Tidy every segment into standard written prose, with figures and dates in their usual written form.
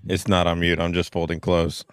It's not on mute. I'm just folding clothes.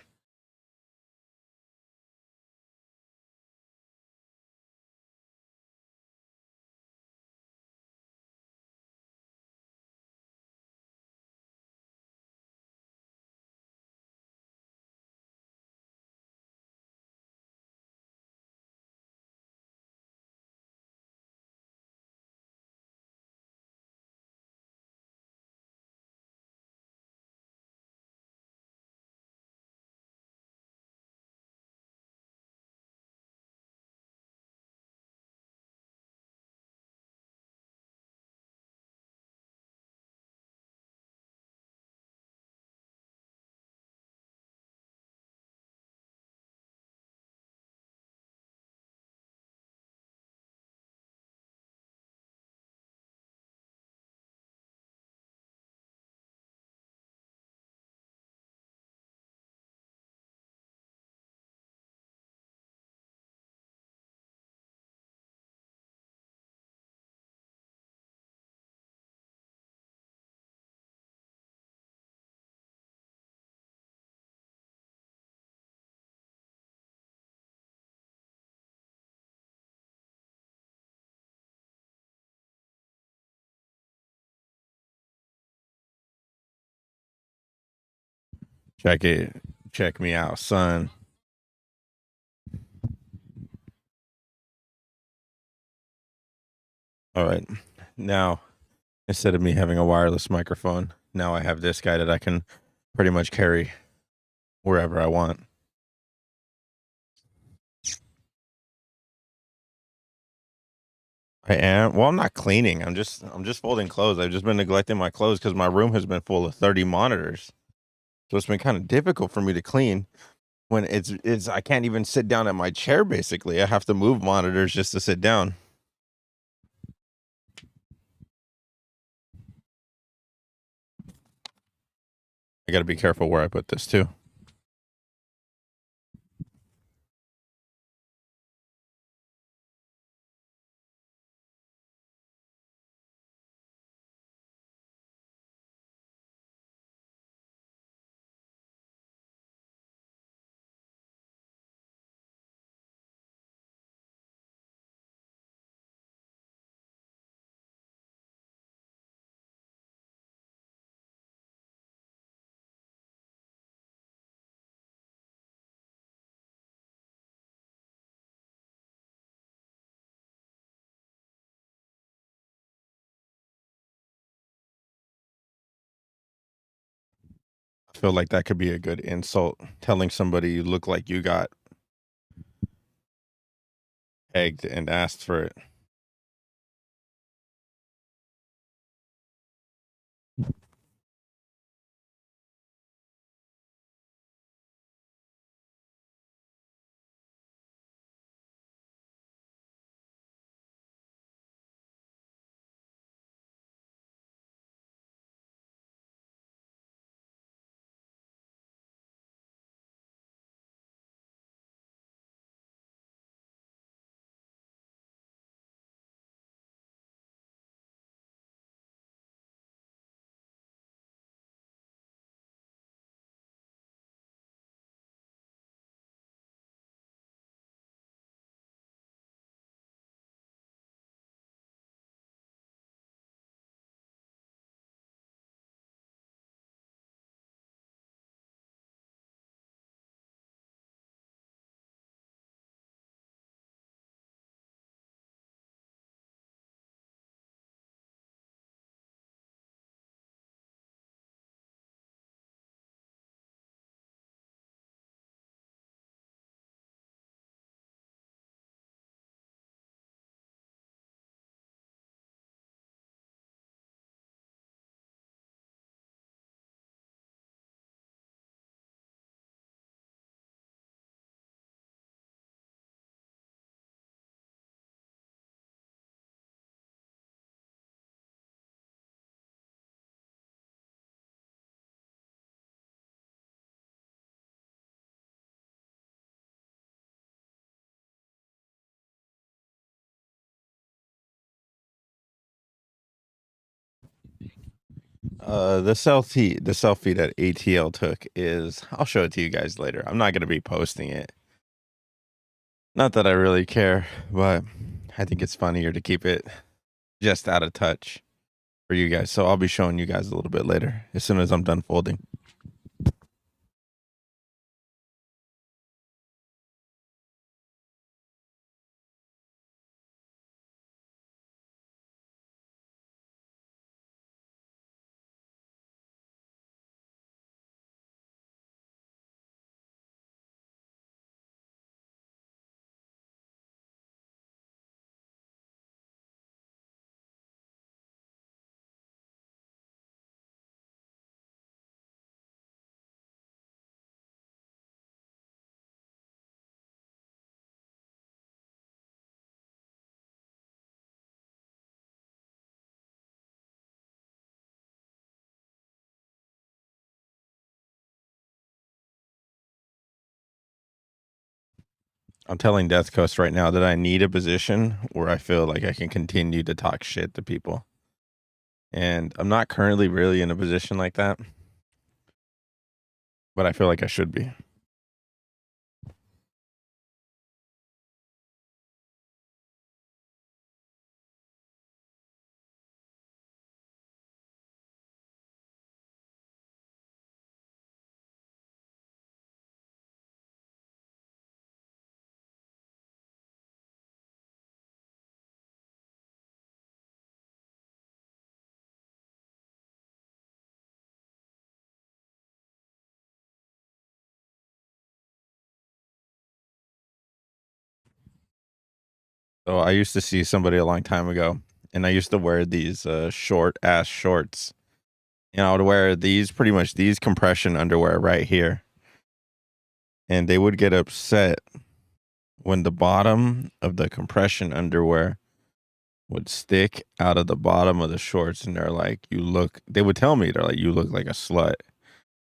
Check it. Check me out, son. All right. Now, instead of me having a wireless microphone, now I have this guy that I can pretty much carry wherever I want. I am. Well, I'm not cleaning. I'm just folding clothes. I've just been neglecting my clothes because my room has been full of 30 monitors. So it's been kind of difficult for me to clean when it's I can't even sit down at my chair basically. I have to move monitors just to sit down. I got to be careful where I put this too. I feel like that could be a good insult, telling somebody you look like you got egged and asked for it. The selfie that ATL took is, I'll show it to you guys later. I'm not gonna be posting it. Not that I really care, but I think it's funnier to keep it just out of touch for you guys. So I'll be showing you guys a little bit later as soon as I'm done folding. I'm telling Death Coast right now that I need a position where I feel like I can continue to talk shit to people. And I'm not currently really in a position like that, but I feel like I should be. So I used to see somebody a long time ago, and I used to wear these short ass shorts. I would wear these pretty much these compression underwear right here. And they would get upset when the bottom of the compression underwear would stick out of the bottom of the shorts. And they're like, they would tell me, they're like, you look like a slut.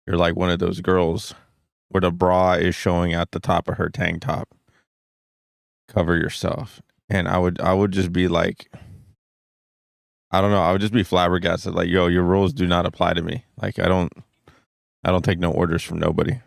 You're like one of those girls where the bra is showing at the top of her tank top. Cover yourself. And I would just be like, I don't know. I would just be flabbergasted. Like, yo, your rules do not apply to me. Like, I don't take no orders from nobody.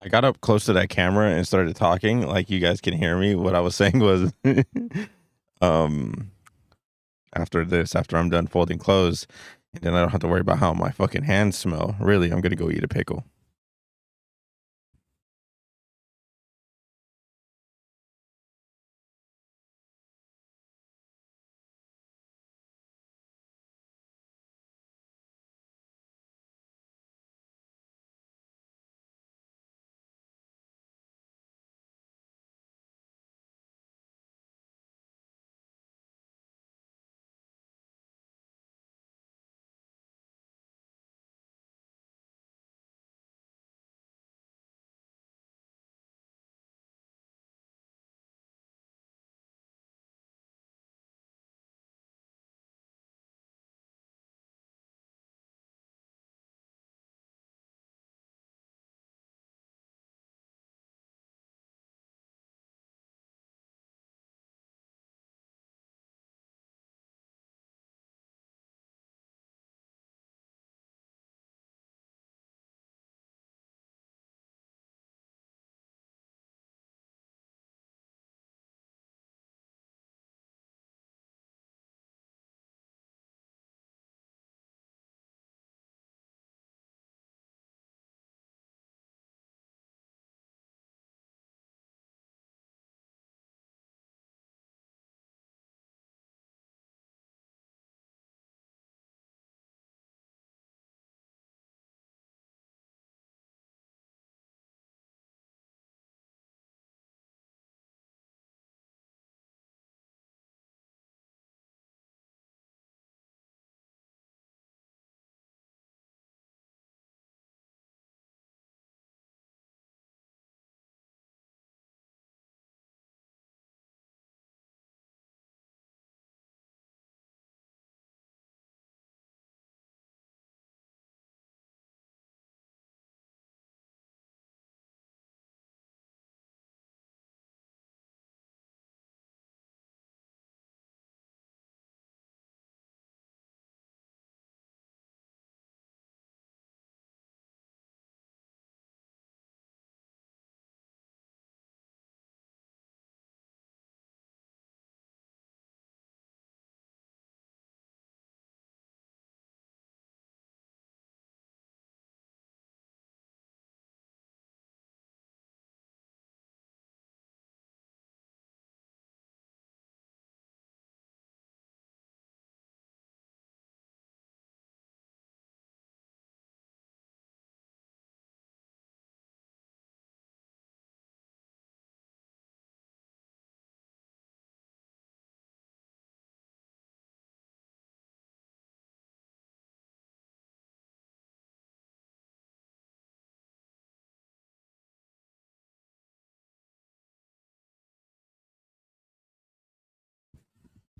I got up close to that camera and started talking like you guys can hear me. What I was saying was, um, after I'm done folding clothes, and then I don't have to worry about how my fucking hands smell. Really, I'm gonna go eat a pickle.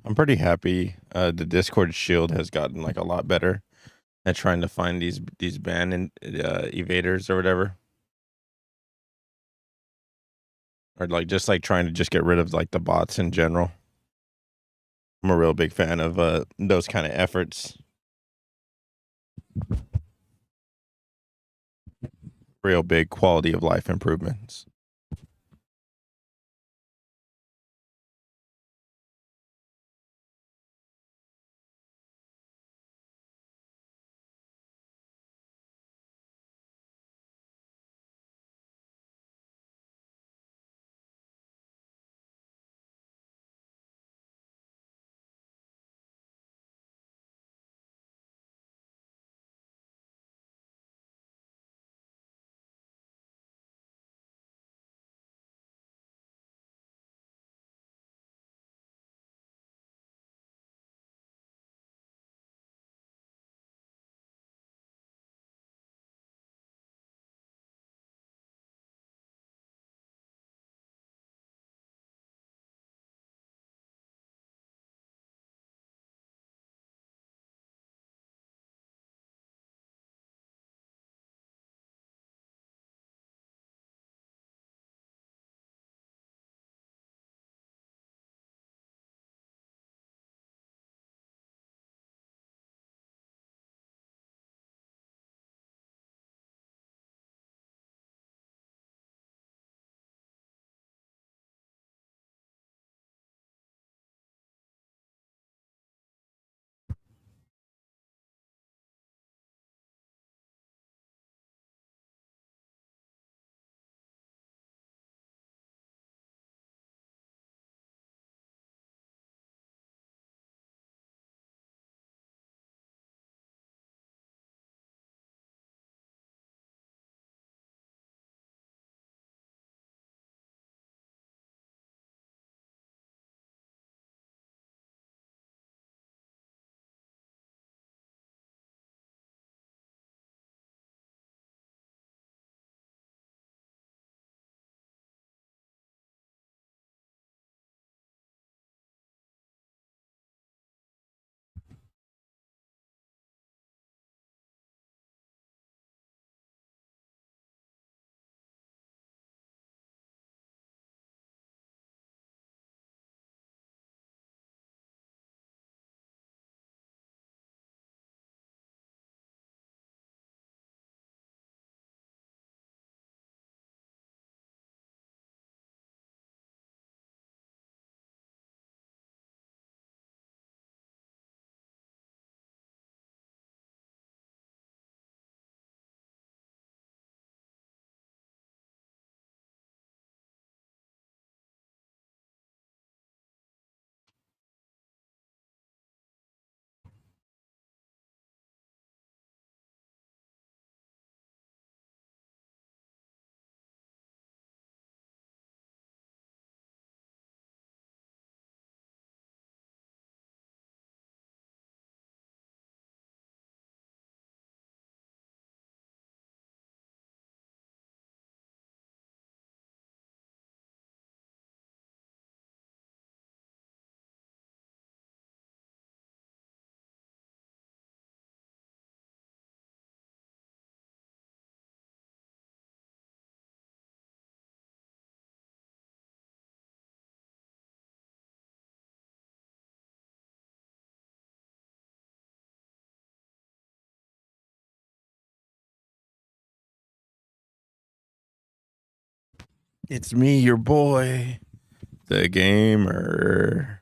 I'm pretty happy. The Discord shield has gotten like a lot better at trying to find these ban and evaders or whatever, or like just like trying to just get rid of like the bots in general. I'm a real big fan of those kind of efforts. Real big quality of life improvements. It's me, your boy, the gamer.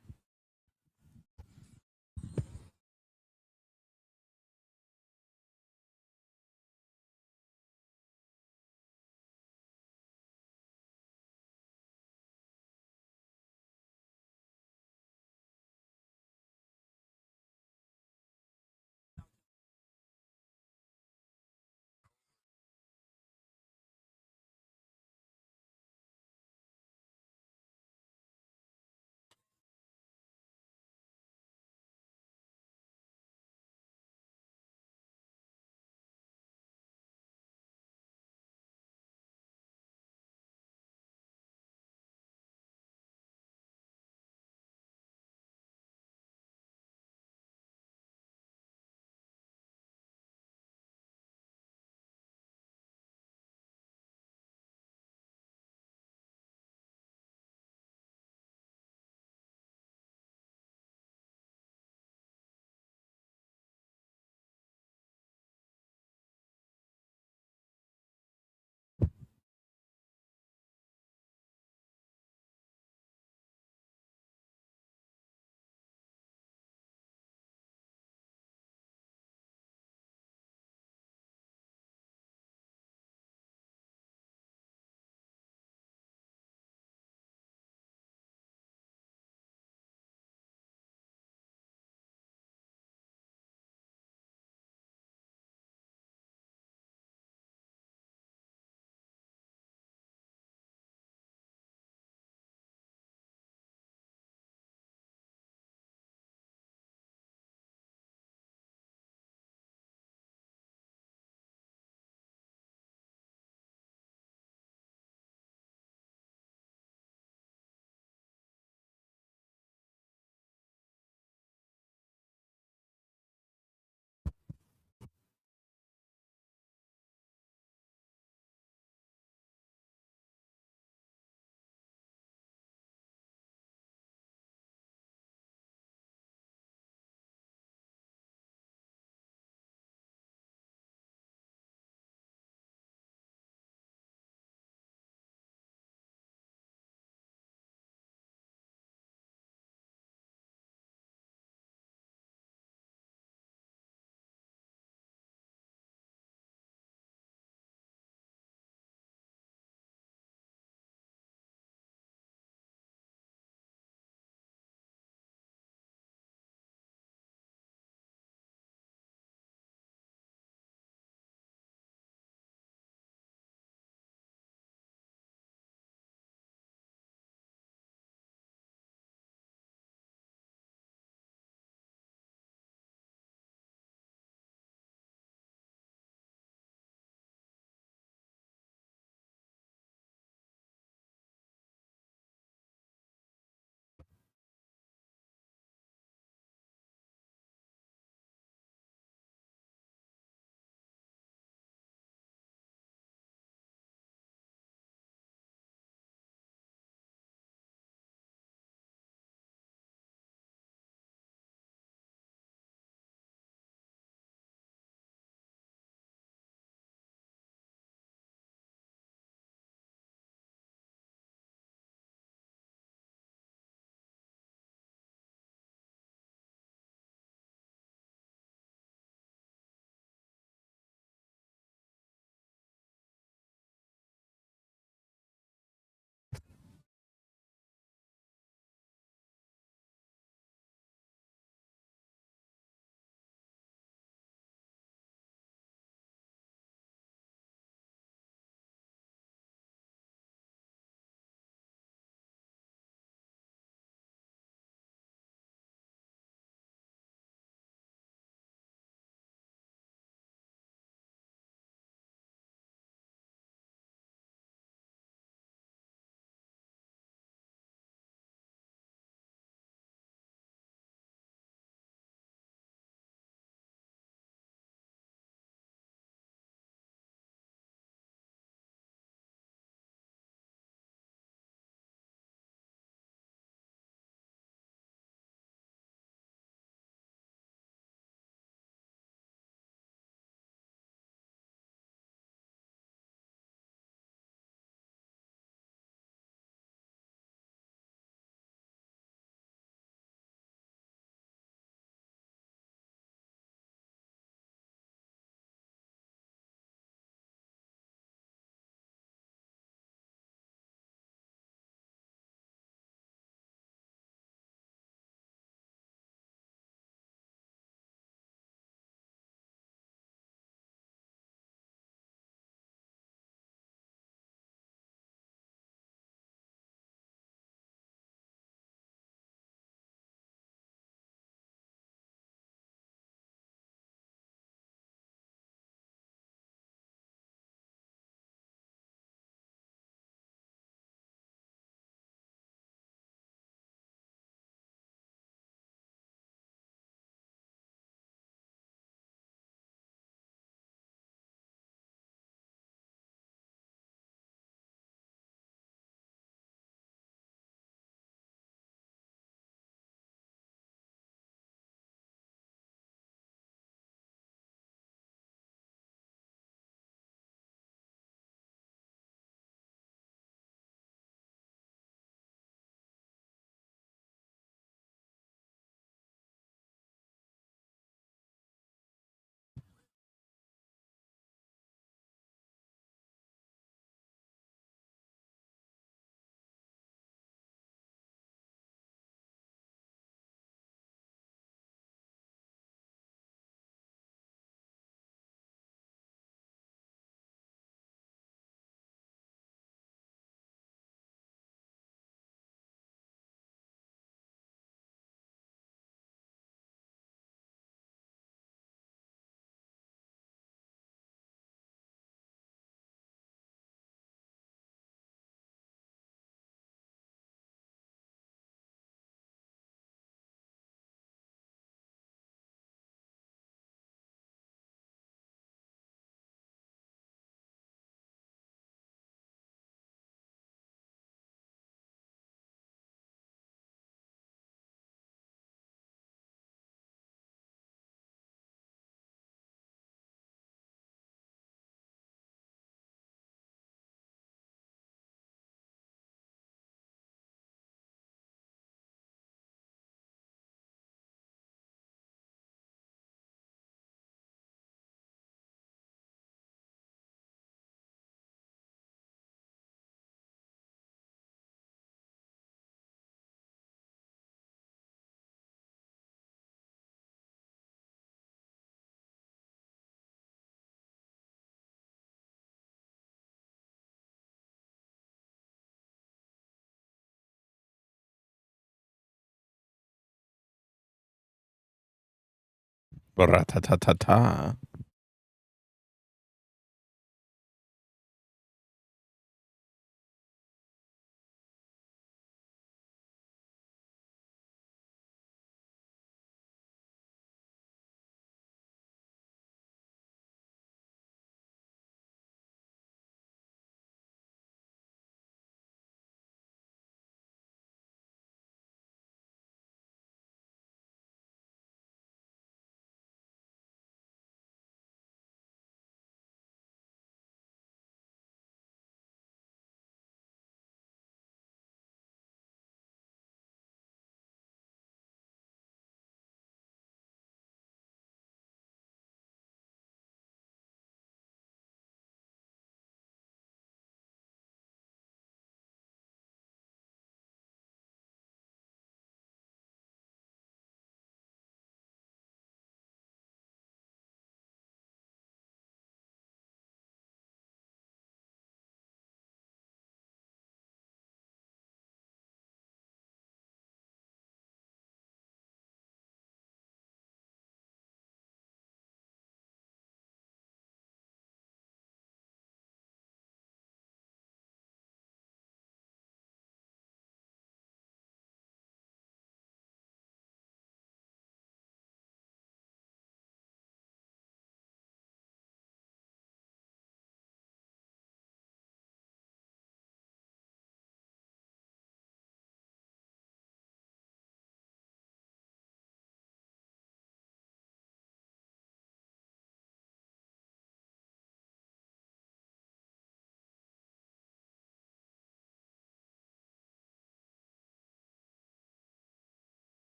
Ra-ta-ta-ta-ta.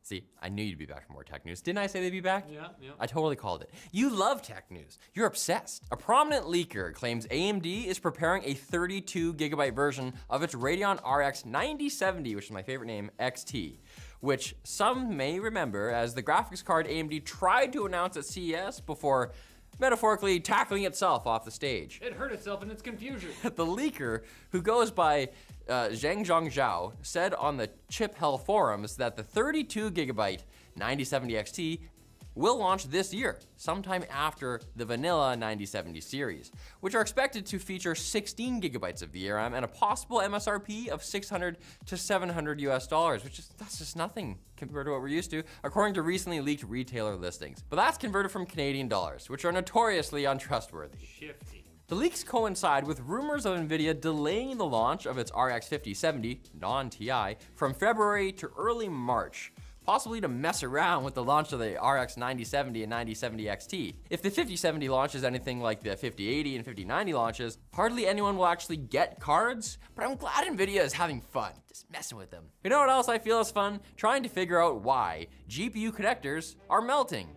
See, I knew you'd be back for more tech news. Didn't I say they'd be back? Yeah. I totally called it. You love tech news. You're obsessed. A prominent leaker claims AMD is preparing a 32 gigabyte version of its Radeon RX 9070, which is my favorite name, XT, which some may remember as the graphics card AMD tried to announce at CES before metaphorically tackling itself off the stage. It hurt itself in its confusion. The leaker, who goes by Zhangzhong Zhao, said on the Chip Hell forums that the 32 gigabyte 9070 XT will launch this year, sometime after the vanilla 9070 series, which are expected to feature 16 gigabytes of VRAM and a possible MSRP of $600 to $700 which is that's just nothing compared to what we're used to, according to recently leaked retailer listings. But that's converted from Canadian dollars, which are notoriously untrustworthy. Shifty. The leaks coincide with rumors of Nvidia delaying the launch of its RX 5070 non-TI from February to early March, possibly to mess around with the launch of the RX 9070 and 9070 XT. If the 5070 launches anything like the 5080 and 5090 launches, hardly anyone will actually get cards, but I'm glad Nvidia is having fun, just messing with them. You know what else I feel is fun? Trying to figure out why GPU connectors are melting.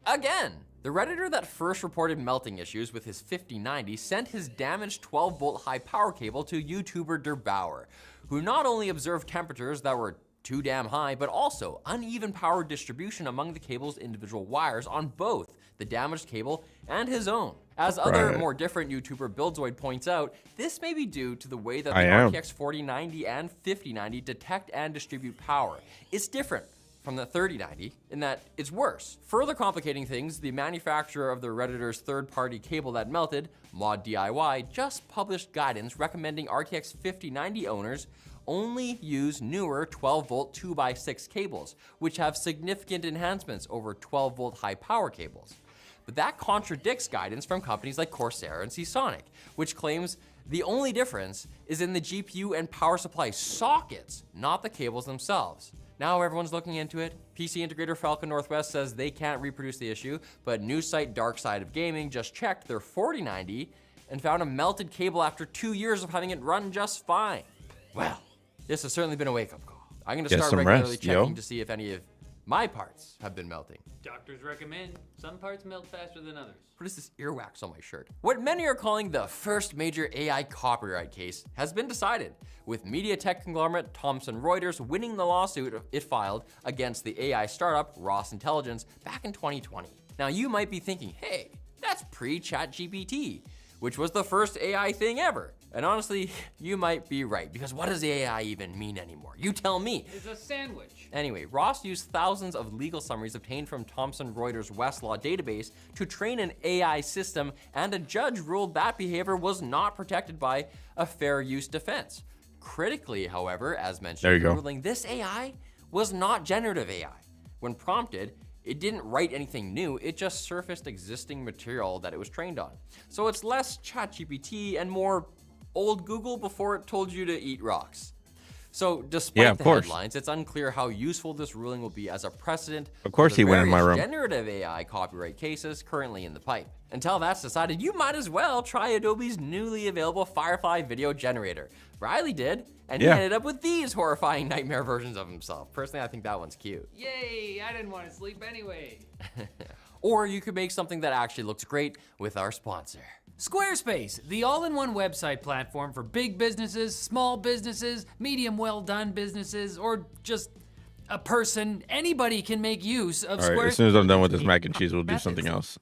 Again. The Redditor that first reported melting issues with his 5090 sent his damaged 12-volt high-power cable to YouTuber DerBauer, who not only observed temperatures that were too damn high, but also uneven power distribution among the cable's individual wires on both the damaged cable and his own. As other more different YouTuber Buildzoid points out, this may be due to the way that the RTX 4090 and 5090 detect and distribute power. It's different from the 3090 in that it's worse. Further complicating things, the manufacturer of the Redditor's third-party cable that melted, Mod DIY, just published guidance recommending RTX 5090 owners only use newer 12-volt 2x6 cables, which have significant enhancements over 12-volt high-power cables. But that contradicts guidance from companies like Corsair and Seasonic, which claims the only difference is in the GPU and power supply sockets, not the cables themselves. Now everyone's looking into it. PC integrator Falcon Northwest says they can't reproduce the issue, but news site Dark Side of Gaming just checked their 4090 and found a melted cable after 2 years of having it run just fine. Well, this has certainly been a wake-up call. I'm gonna start regularly checking to see if any of my parts have been melting. Doctors recommend some parts melt faster than others. What is this earwax on my shirt? What many are calling the first major AI copyright case has been decided, with media tech conglomerate Thomson Reuters winning the lawsuit it filed against the AI startup Ross Intelligence back in 2020. Now you might be thinking, hey, that's pre-ChatGPT, which was the first AI thing ever. And honestly, you might be right, because what does AI even mean anymore? You tell me. It's a sandwich. Anyway, Ross used thousands of legal summaries obtained from Thomson Reuters' Westlaw database to train an AI system, and a judge ruled that behavior was not protected by a fair use defense. Critically, however, as mentioned in the ruling, this AI was not generative AI. When prompted, it didn't write anything new, it just surfaced existing material that it was trained on. So it's less ChatGPT and more old Google before it told you to eat rocks. So despite the headlines, it's unclear how useful this ruling will be as a precedent for the various generative AI copyright cases currently in the pipe. Until that's decided, you might as well try Adobe's newly available Firefly video generator. Riley did, and he ended up with these horrifying nightmare versions of himself. Personally, I think that one's cute. Yay, I didn't want to sleep anyway. Or you could make something that actually looks great with our sponsor. Squarespace, the all-in-one website platform for big businesses, small businesses, medium well-done businesses, or just a person. Anybody can make use of Squarespace. All right, as soon as I'm done with this mac and cheese, we'll do something else.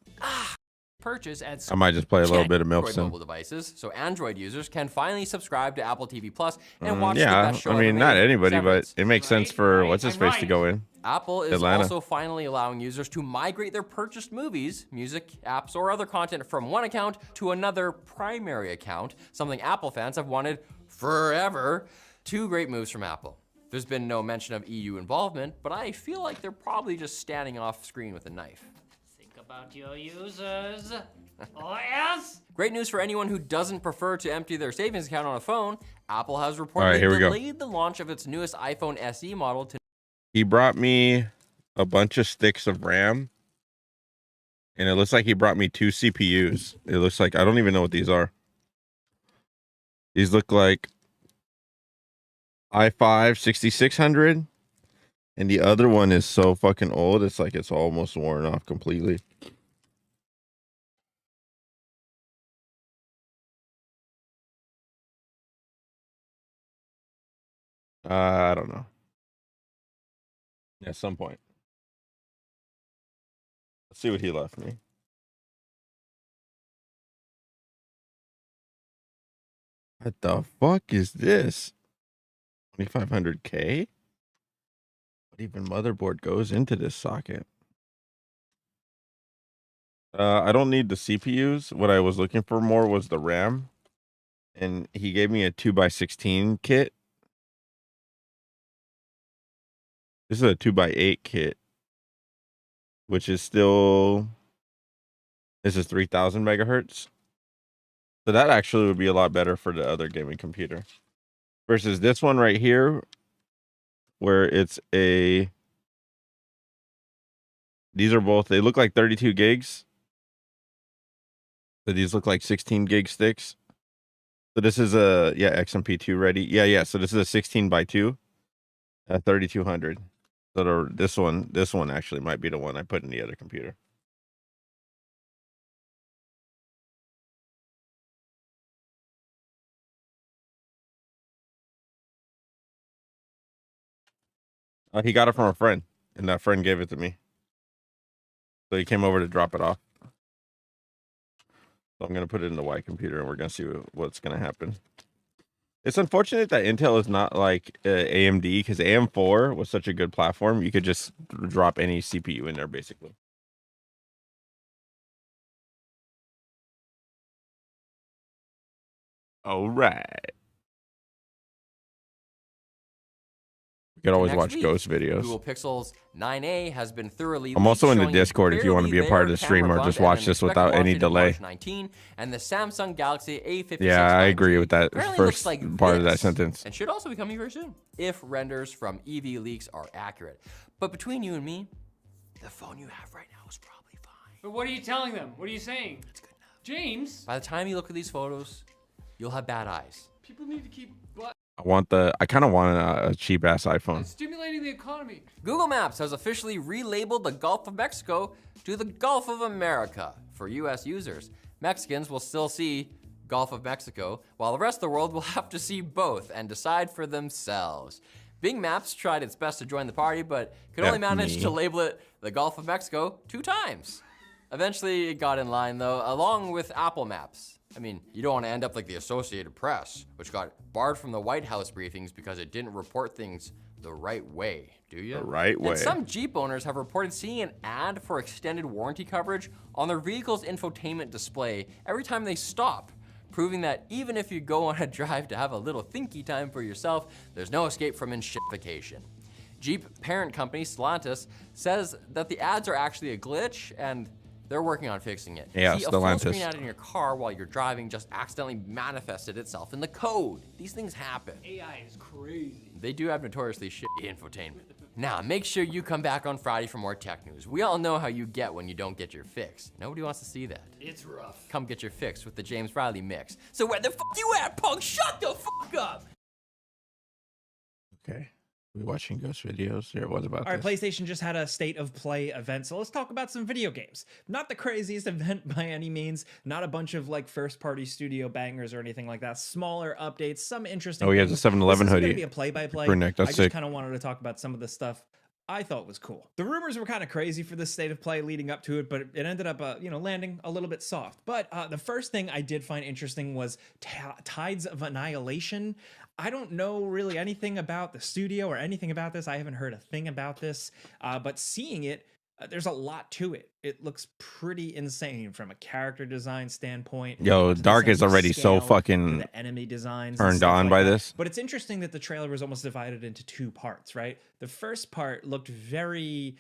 Purchase at I might just play a little bit of Milk mobile devices, so Android users can finally subscribe to Apple TV Plus and watch the best show I mean, not anybody, Severance. but it makes sense for what's-his-face to go in. Apple is also finally allowing users to migrate their purchased movies, music, apps, or other content from one account to another primary account, something Apple fans have wanted forever. Two great moves from Apple. There's been no mention of EU involvement, but I feel like they're probably just standing off screen with a knife. Think about your users. Oh yes? Great news for anyone who doesn't prefer to empty their savings account on a phone. Apple has reportedly delayed the launch of its newest iPhone SE model to He brought me a bunch of sticks of RAM, and it looks like he brought me 2 CPUs. It looks like, I don't even know what these are. These look like i5 6600, and the other one is so fucking old, it's like it's almost worn off completely. I don't know. At some point. Let's see what he left me. What the fuck is this? 2500K? What even motherboard goes into this socket? I don't need the CPUs. What I was looking for more was the RAM, and he gave me a 2x16 kit. This is a 2x8 kit, which is still, this is 3000 megahertz. So that actually would be a lot better for the other gaming computer versus this one right here, where it's a, these are both, they look like 32 gigs. So these look like 16 gig sticks. So this is a, yeah, XMP2 ready. Yeah. So this is a 16x2, 3200. So this one actually might be the one I put in the other computer. He got it from a friend, and that friend gave it to me. So he came over to drop it off. So I'm gonna put it in the Y computer, and we're gonna see what's gonna happen. It's unfortunate that Intel is not like AMD, because AM4 was such a good platform. You could just drop any CPU in there, basically. All right. You can always watch Ghost videos. Google Pixels 9a has been thoroughly. I'm also in the showing Discord if you want to be a part of the stream, or just watch this without any delay. 19, and the Samsung Galaxy A56. Yeah, I agree with that first like part of that sentence. And should also be coming very soon, if renders from EV leaks are accurate. But between you and me, the phone you have right now is probably fine. But what are you telling them? What are you saying? It's good enough. James? By the time you look at these photos, you'll have bad eyes. People need to keep I kind of want a cheap ass iPhone. stimulating the economy. Google Maps has officially relabeled the Gulf of Mexico to the Gulf of America for US users. Mexicans will still see Gulf of Mexico, while the rest of the world will have to see both and decide for themselves. Bing Maps tried its best to join the party, but could only manage to label it the Gulf of Mexico 2 times. Eventually, it got in line, though, along with Apple Maps. I mean, you don't want to end up like the Associated Press, which got barred from the White House briefings because it didn't report things the right way, do you? The right way. And some Jeep owners have reported seeing an ad for extended warranty coverage on their vehicle's infotainment display every time they stop, proving that even if you go on a drive to have a little thinky time for yourself, there's no escape from inshipfication. Jeep parent company Stellantis says that the ads are actually a glitch, and they're working on fixing it. Yeah, See, a full screen ad in your car while you're driving just accidentally manifested itself in the code. These things happen. AI is crazy. They do have notoriously shitty infotainment. Now, make sure you come back on Friday for more tech news. We all know how you get when you don't get your fix. Nobody wants to see that. It's rough. Come get your fix with the James Riley mix. So where the fuck you at, punk? Shut the fuck up! Okay. We watching Ghost videos here. What about All right, this? PlayStation just had a State of Play event, so let's talk about some video games. Not the craziest event by any means, not a bunch of like first-party studio bangers or anything like that. Smaller updates, some interesting. Oh, he has a 7-Eleven This is hoodie. gonna be a play-by-play. Crew-neck, that's I sick. just kind of wanted to talk about some of the stuff I thought was cool. The rumors were kind of crazy for this State of Play leading up to it, but it ended up, landing a little bit soft. But the first thing I did find interesting was Tides of Annihilation. I don't know really anything about the studio or anything about this. I haven't heard a thing about this, but seeing it, there's a lot to it. It looks pretty insane from a character design standpoint. Yo, to the Dark sense is of already so scale, to fucking the enemy designs and turned stuff on like by that. this. But it's interesting that the trailer was almost divided into 2 parts, right? The first part looked very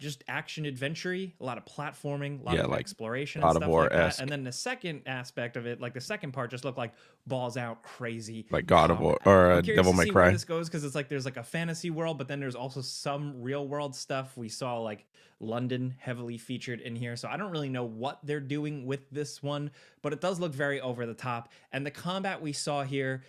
just action adventure-y, a lot of platforming, a lot of like exploration God and of stuff like that. War-esque. And then the second aspect of it, like the second part, just looked like balls out crazy, Like God of War combat. or I'm curious Devil to May see Cry. where this goes, because it's like there's like a fantasy world, but then there's also some real world stuff. We saw like London heavily featured in here, so I don't really know what they're doing with this one, but it does look very over the top. And the combat we saw here,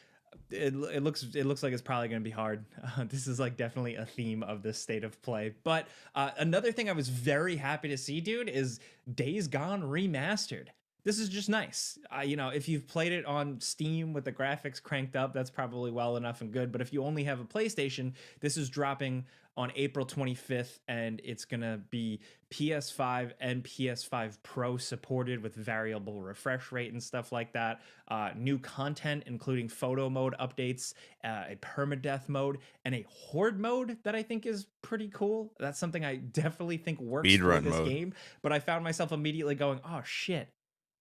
it looks like it's probably going to be hard. This is like definitely a theme of this State of Play. But another thing I was very happy to see, dude, is Days Gone Remastered. this is just nice. You know, if you've played it on Steam with the graphics cranked up, that's probably well enough and good. But if you only have a PlayStation, this is dropping on April 25th, and it's gonna be PS5 and PS5 Pro supported with variable refresh rate and stuff like that. New content, including photo mode updates, a permadeath mode, and a horde mode that I think is pretty cool. That's something I definitely think works for Speedrun this mode. game. But I found myself immediately going, "Oh shit,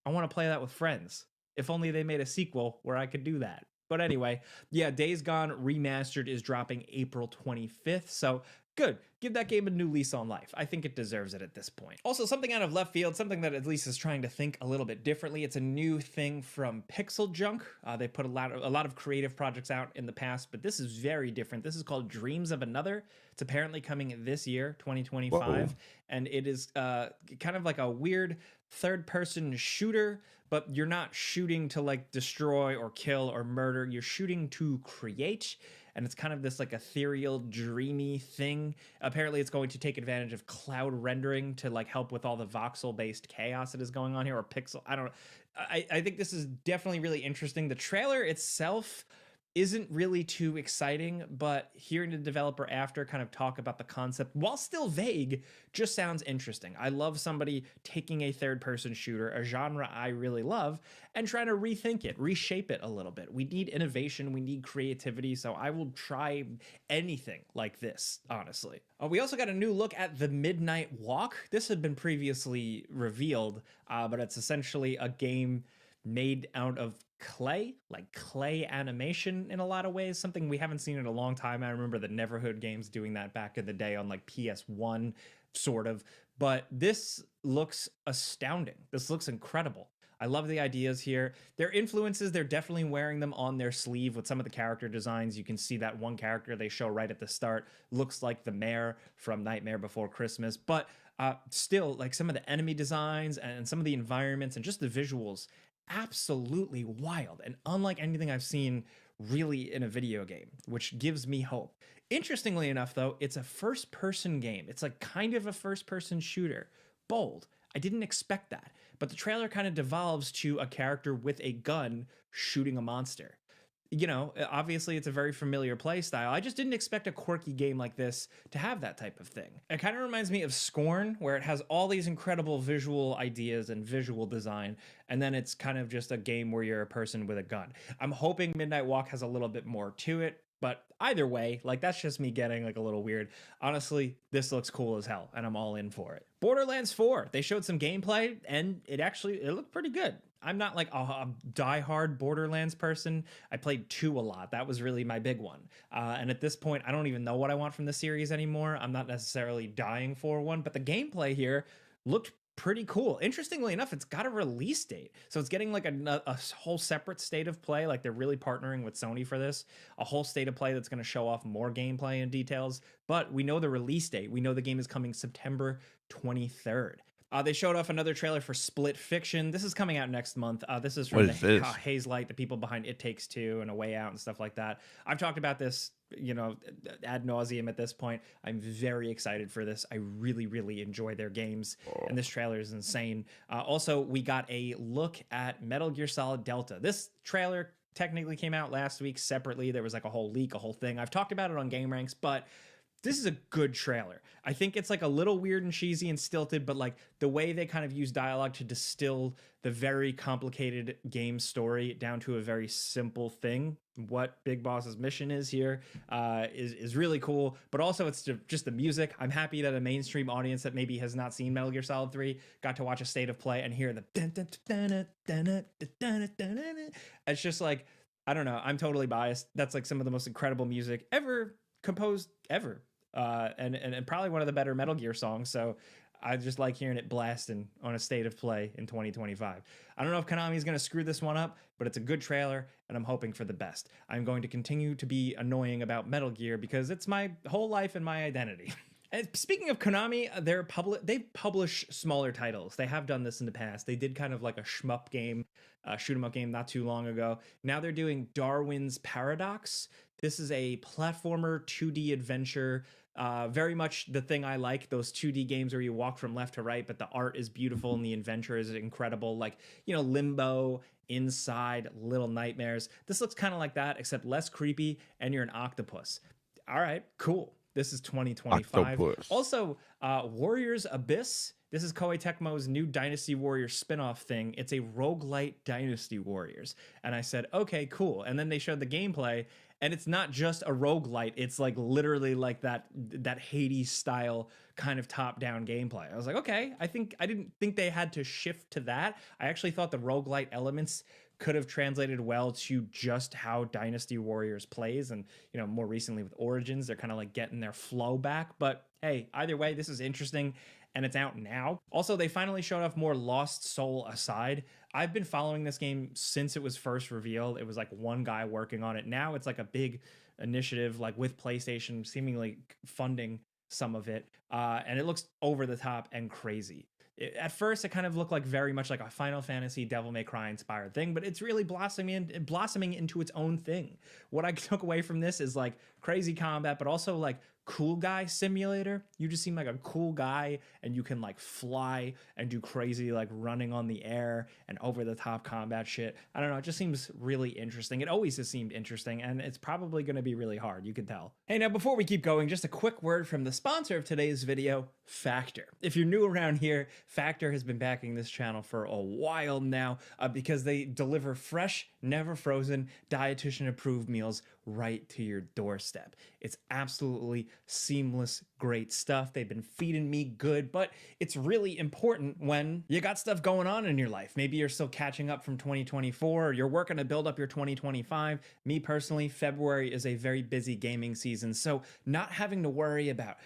I want to play that with friends. If only they made a sequel where I could do that." But anyway, yeah, Days Gone Remastered is dropping April 25th. So good. Give that game a new lease on life. I think it deserves it at this point. Also, something out of left field, something that at least is trying to think a little bit differently. It's a new thing from Pixel Junk. They put a lot of creative projects out in the past, but this is very different. This is called Dreams of Another. It's apparently coming this year, 2025, Whoa. and it is kind of like a weird third-person shooter, but you're not shooting to like destroy or kill or murder. You're shooting to create, and it's kind of this like ethereal, dreamy thing. Apparently, it's going to take advantage of cloud rendering to like help with all the voxel-based chaos that is going on here, or pixel. I don't know. I think this is definitely really interesting. The trailer itself isn't really too exciting, but hearing the developer after kind of talk about the concept, while still vague, just sounds interesting. I love somebody taking a third-person shooter, a genre I really love, and trying to rethink it, reshape it a little bit. We need innovation, we need creativity, so I will try anything like this, honestly. We also got a new look at The Midnight Walk. This had been previously revealed, but it's essentially a game made out of clay, like clay animation in a lot of ways, something we haven't seen in a long time. I remember the Neverhood games doing that back in the day on like PS1, sort of. But this looks astounding. This looks incredible. I love the ideas here. Their influences, they're definitely wearing them on their sleeve with some of the character designs. You can see that one character they show right at the start looks like the mayor from Nightmare Before Christmas. But still, like some of the enemy designs and some of the environments and just the visuals, absolutely wild and unlike anything I've seen really in a video game, which gives me hope. Interestingly enough, though, it's a first-person game. It's like kind of a first-person shooter. Bold. I didn't expect that. But the trailer kind of devolves to a character with a gun shooting a monster. You know, obviously it's a very familiar play style. I just didn't expect a quirky game like this to have that type of thing. It kind of reminds me of Scorn, where it has all these incredible visual ideas and visual design, and then it's kind of just a game where you're a person with a gun. I'm hoping Midnight Walk has a little bit more to it, but either way, like that's just me getting like a little weird. Honestly, this looks cool as hell, and I'm all in for it. Borderlands 4, they showed some gameplay, and it looked pretty good. I'm not like a diehard Borderlands person. I played 2 a lot. That was really my big one. And at this point, I don't even know what I want from the series anymore. I'm not necessarily dying for one, but the gameplay here looked pretty cool. Interestingly enough, it's got a release date. So it's getting like a whole separate state of play. Like they're really partnering with Sony for this. A whole state of play that's going to show off more gameplay and details. But we know the release date. We know the game is coming September 23rd. They showed off another trailer for Split Fiction. This is coming out next month. This is from Haze Light, the people behind It Takes Two and A Way Out and stuff like that. I've talked about this, you know, ad nauseum at this point. I'm very excited for this. I really, really enjoy their games, and this trailer is insane. Also, we got a look at Metal Gear Solid Delta. This trailer technically came out last week separately. There was like a whole leak, a whole thing. I've talked about it on Game Ranks, but this is a good trailer. I think it's like a little weird and cheesy and stilted, but like the way they kind of use dialogue to distill the very complicated game story down to a very simple thing, what Big Boss's mission is here, is really cool. But also it's just the music. I'm happy that a mainstream audience that maybe has not seen Metal Gear Solid 3 got to watch a state of play and hear the it's just like, I don't know, I'm totally biased. That's like some of the most incredible music ever composed ever. And probably one of the better Metal Gear songs. So I just like hearing it blasting on a state of play in 2025. I don't know if Konami is going to screw this one up, but it's a good trailer, and I'm hoping for the best. I'm going to continue to be annoying about Metal Gear because it's my whole life and my identity. And speaking of Konami, they publish smaller titles. They have done this in the past. They did kind of like a shmup game, shoot 'em up game not too long ago. Now they're doing Darwin's Paradox. This is a platformer 2D adventure Very much the thing I like, those 2D games where you walk from left to right, but the art is beautiful and the adventure is incredible. Like, you know, Limbo, Inside, Little Nightmares. This looks kind of like that, except less creepy, and you're an octopus. All right, cool. This is 2025. Octopus. Also, Warriors Abyss. This is Koei Tecmo's new Dynasty Warriors spin-off thing. It's a roguelite Dynasty Warriors. And I said, okay, cool. And then they showed the gameplay, and it's not just a roguelite. It's like literally like that Hades style kind of top-down gameplay. I was like, okay, I didn't think they had to shift to that. I actually thought the roguelite elements could have translated well to just how Dynasty Warriors plays. And, you know, more recently with Origins, they're kind of like getting their flow back. But hey, either way, this is interesting, and it's out now. Also, they finally showed off more Lost Soul Aside. I've been following this game since it was first revealed. It was like one guy working on it. Now it's like a big initiative, like with PlayStation seemingly funding some of it. And it looks over the top and crazy. At first, it kind of looked like very much like a Final Fantasy Devil May Cry inspired thing, but it's really blossoming into its own thing. What I took away from this is like crazy combat, but also like cool guy simulator. You just seem like a cool guy, and you can like fly and do crazy like running on the air and over the top combat shit. I don't know, it just seems really interesting. It always has seemed interesting, and it's probably going to be really hard, you can tell. Hey, now before we keep going, just a quick word from the sponsor of today's video, Factor. If you're new around here, Factor has been backing this channel for a while now because they deliver fresh, never frozen, dietitian approved meals right to your doorstep. It's absolutely seamless, great stuff. They've been feeding me good, but it's really important when you got stuff going on in your life. Maybe you're still catching up from 2024, or you're working to build up your 2025. Me personally, February is a very busy gaming season, so not having to worry about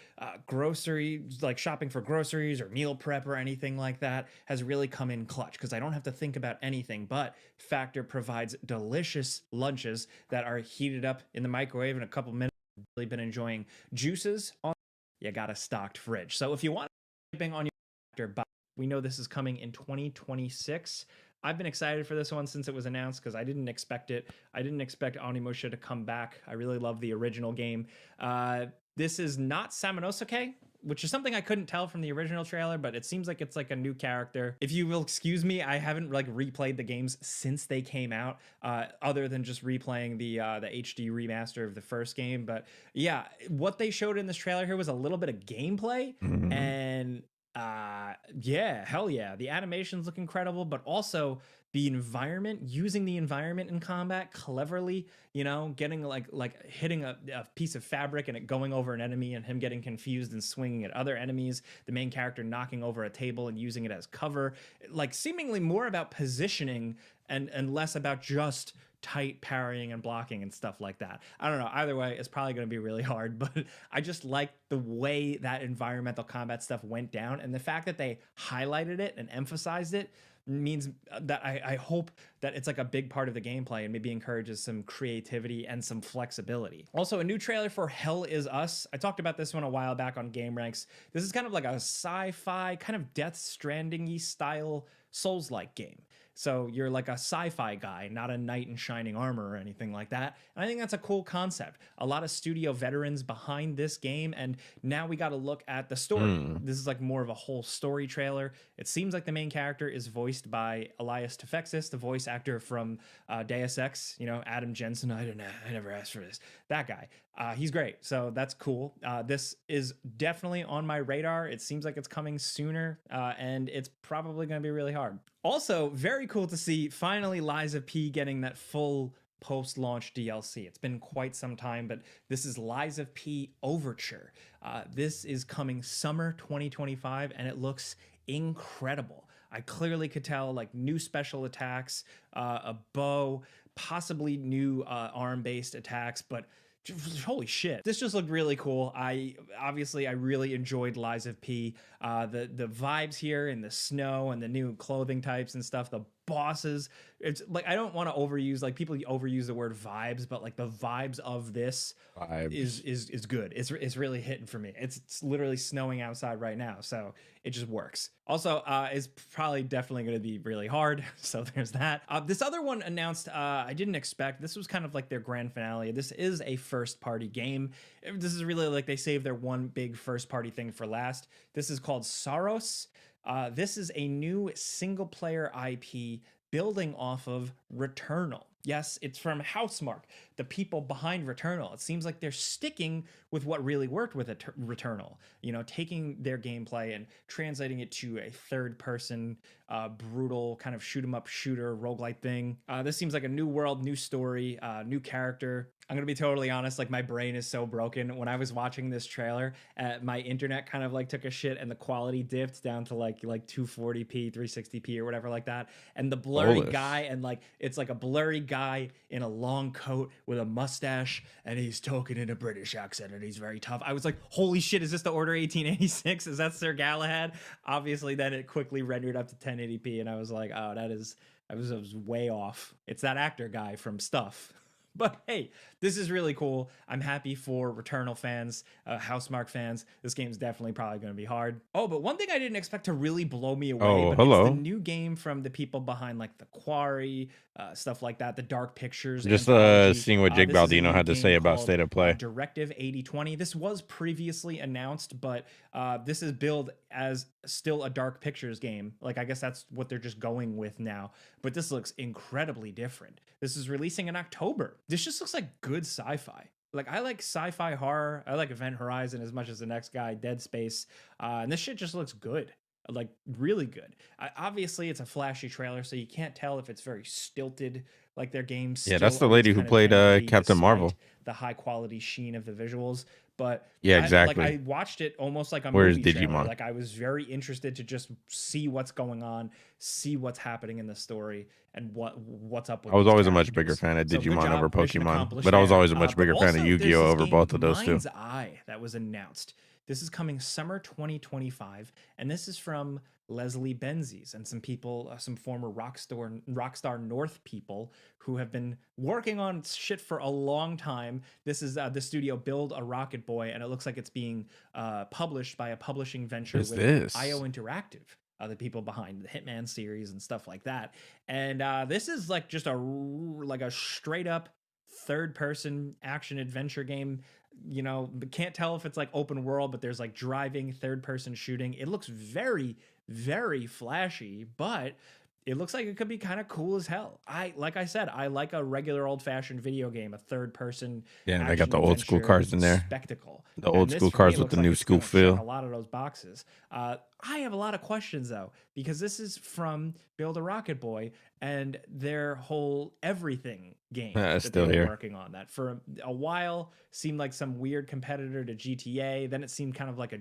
groceries, like shopping for groceries or meal prep or anything like that has really come in clutch because I don't have to think about anything, but Factor provides delicious lunches that are heated up in the microwave in a couple minutes. I've really been enjoying juices on. You got a stocked fridge. So if you want shipping on your Factor box, we know this is coming in 2026. I've been excited for this one since it was announced because I didn't expect it. I didn't expect Onimusha to come back. I really love the original game. This is not Samanosuke, which is something I couldn't tell from the original trailer, but it seems like it's like a new character. If you will excuse me, I haven't like replayed the games since they came out, other than just replaying the HD remaster of the first game. But yeah, what they showed in this trailer here was a little bit of gameplay, and yeah, hell yeah. The animations look incredible, but also the environment, using the environment in combat cleverly, you know, getting like hitting a piece of fabric and it going over an enemy and him getting confused and swinging at other enemies, the main character knocking over a table and using it as cover, like seemingly more about positioning and less about just tight parrying and blocking and stuff like that. I don't know. Either way, it's probably going to be really hard, but I just like the way that environmental combat stuff went down, and the fact that they highlighted it and emphasized it means that I hope that it's like a big part of the gameplay and maybe encourages some creativity and some flexibility. Also, a new trailer for Hell Is Us. I talked about this one a while back on Game Ranks. This is kind of like a sci-fi, kind of Death Stranding-y style Souls-like game. So you're like a sci-fi guy, not a knight in shining armor or anything like that. And I think that's a cool concept. A lot of studio veterans behind this game, and now we got to look at the story. This is like more of a whole story trailer. It seems like the main character is voiced by Elias Tefexis, the voice actor from Deus Ex, you know, Adam Jensen. I don't know, I never asked for this. That guy. He's great, so that's cool. This is definitely on my radar. It seems like it's coming sooner, and it's probably going to be really hard. Also, very cool to see finally Lies of P getting that full post-launch DLC. It's been quite some time, but this is Lies of P Overture. This is coming summer 2025, and it looks incredible. I clearly could tell like new special attacks, a bow, possibly new arm-based attacks, but holy shit, this just looked really cool. I really enjoyed Lies of P. The vibes here in the snow and the new clothing types and stuff, the bosses, it's like, I don't want to overuse, like people overuse the word vibes, but like the vibes of this is good. It's really hitting for me. It's literally snowing outside right now, so it just works. Also, it's probably definitely going to be really hard, so there's that. This other one announced, I didn't expect. This was kind of like their grand finale. This is a first-party game. This is really like they saved their one big first party thing for last. This is called Saros. This is a new single player IP building off of Returnal. Yes, it's from Housemarque, the people behind Returnal. It seems like they're sticking with what really worked with Returnal, you know, taking their gameplay and translating it to a third person, brutal kind of shoot 'em up shooter roguelite thing. This seems like a new world, new story, new character. I'm gonna be totally honest, like my brain is so broken. When I was watching this trailer, my internet kind of like took a shit and the quality dipped down to like 240p, 360p or whatever like that. And the blurry guy, and like it's like a blurry guy in a long coat with a mustache, and he's talking in a British accent and he's very tough. I was like, holy shit, is this the Order 1886? Is that Sir Galahad? Obviously, then it quickly rendered up to 1080p, and I was like, oh, I was way off. It's that actor guy from Stuff. But hey, this is really cool. I'm happy for Returnal fans, Housemarque fans. This game's definitely probably going to be hard. Oh, but one thing I didn't expect to really blow me away, but it's the new game from the people behind like The Quarry, stuff like that, the Dark Pictures. Just seeing what Jake Baldino had to say about State of Play. Directive 8020. This was previously announced, but this is billed as still a Dark Pictures game. Like, I guess that's what they're just going with now. But this looks incredibly different. This is releasing in October. This just looks like good sci-fi. Like, I like sci-fi horror. I like Event Horizon as much as the next guy, Dead Space. And this shit just looks good. Like, really good. Obviously, it's a flashy trailer, so you can't tell if it's very stilted, like their games. Yeah, that's the lady who played Captain Marvel. The high quality sheen of the visuals. But yeah, exactly. I watched it almost like a Where's movie Digimon? trailer. Like, I was very interested to just see what's going on, see what's happening in the story, and what's up with. I was these always a much characters. bigger fan of So good Digimon job, over mission Pokemon, accomplished but I was there. always a much bigger fan of Also, Yu-Gi-Oh there's this over both of game, those two. Mind's Eye, that was announced. This is coming summer 2025, and this is from Leslie Benzies and some people, some former Rockstar North people who have been working on shit for a long time. This is the studio Build a Rocket Boy, and it looks like it's being published by a publishing venture with IO Interactive. The people behind the Hitman series and stuff like that. And this is like just a straight up third person action adventure game. You know, can't tell if it's like open world, but there's like driving, third person shooting. It looks very, very flashy, but it looks like it could be kind of cool as hell. Like I said, I like a regular old fashioned video game, a third person. Yeah, they got the old school cars in there. Spectacle. The old school cars with the new school feel. A lot of those boxes. I have a lot of questions though, because this is from Build a Rocket Boy and their whole everything game that still they were here. working on. That for a while seemed like some weird competitor to GTA. Then it seemed kind of like a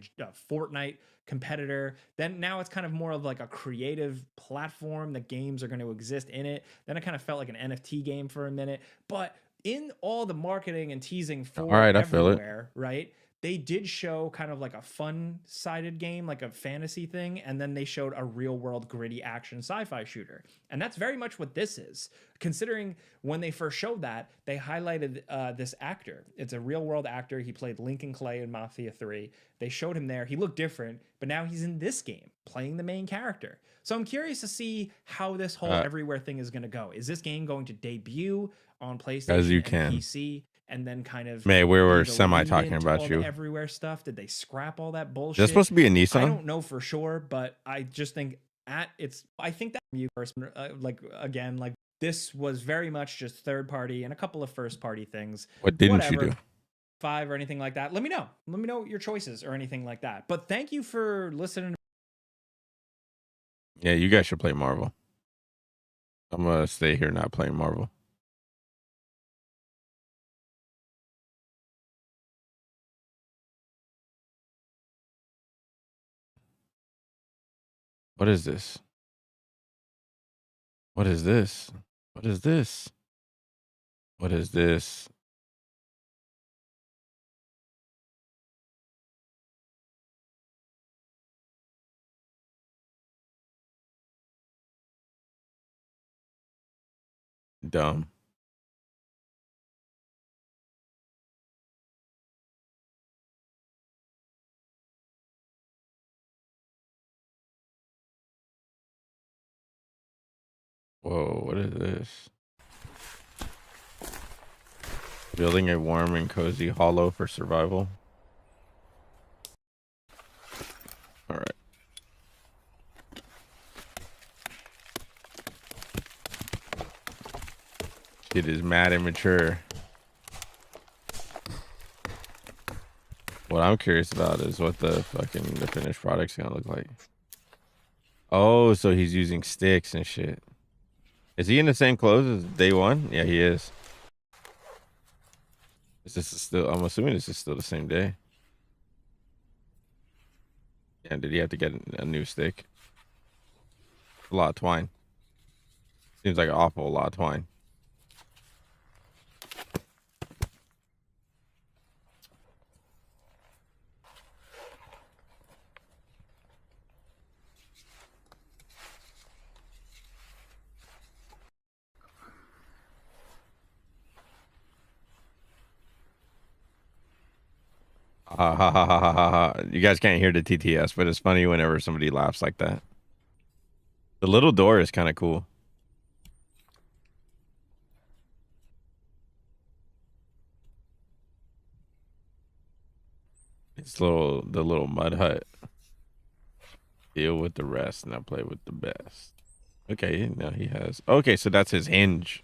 Fortnite competitor. Then now it's kind of more of like a creative platform that games are going to exist in it. Then it kind of felt like an NFT game for a minute. But in all the marketing and teasing for I feel it. right? They did show kind of like a fun-sided game, like a fantasy thing, and then they showed a real-world gritty action sci-fi shooter. And that's very much what this is. Considering when they first showed that, they highlighted this actor. It's a real-world actor. He played Lincoln Clay in Mafia 3. They showed him there. He looked different, but now he's in this game, playing the main character. So I'm curious to see how this whole everywhere thing is going to go. Is this game going to debut on PlayStation and PC? And then kind of we were semi talking about you everywhere stuff. Did they scrap all that bullshit? That's supposed to be a Nissan. I don't know for sure, but I just think I think that you person like this was very much just third party and a couple of first party things. What didn't you do? 5 or anything like that. Let me know your choices or anything like that. But thank you for listening. Yeah, you guys should play Marvel. I'm gonna stay here not playing Marvel. What is this? What is this? What is this? What is this? Dumb. Whoa, what is this? Building a warm and cozy hollow for survival. Kid is mad immature. What I'm curious about is what the finished product's gonna look like. Oh, so he's using sticks and shit. Is he in the same clothes as day one? Yeah, he is. Is this still? I'm assuming this is still the same day. And did he have to get a new stick? A lot of twine. Seems like an awful lot of twine. Ha ha ha ha ha ha. You guys can't hear the TTS, but it's funny whenever somebody laughs like that. The little door is kind of cool. It's the little mud hut. Deal with the rest, now play with the best. Okay, now he has. Okay, so that's his hinge.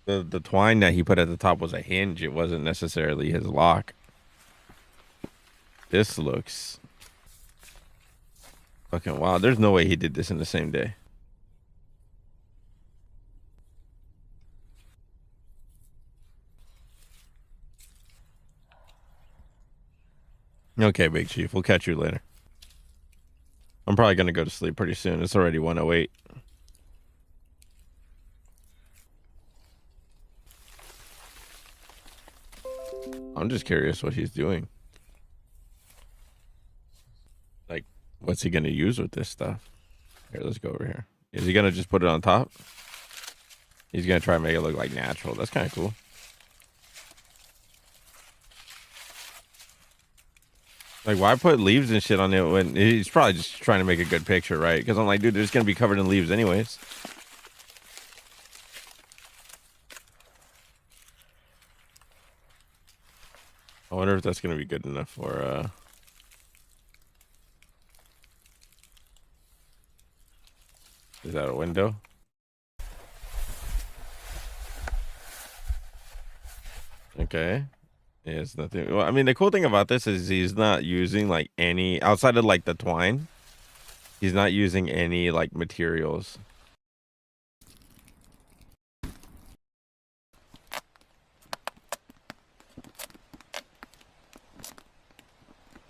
The twine that he put at the top was a hinge. It wasn't necessarily his lock. This looks fucking wild. There's no way he did this in the same day. Okay, Big Chief. We'll catch you later. I'm probably going to go to sleep pretty soon. It's already 1:08. I'm just curious what he's doing. Like, what's he going to use with this stuff? Here, let's go over here. Is he going to just put it on top? He's going to try and make it look like natural. That's kind of cool. Like, why put leaves and shit on it when he's probably just trying to make a good picture, right? Because I'm like, dude, it's going to be covered in leaves anyways. I wonder if that's going to be good enough for, is that a window? Okay. Yeah, it's nothing. Well, I mean, the cool thing about this is he's not using like any outside of like the twine. He's not using any like materials.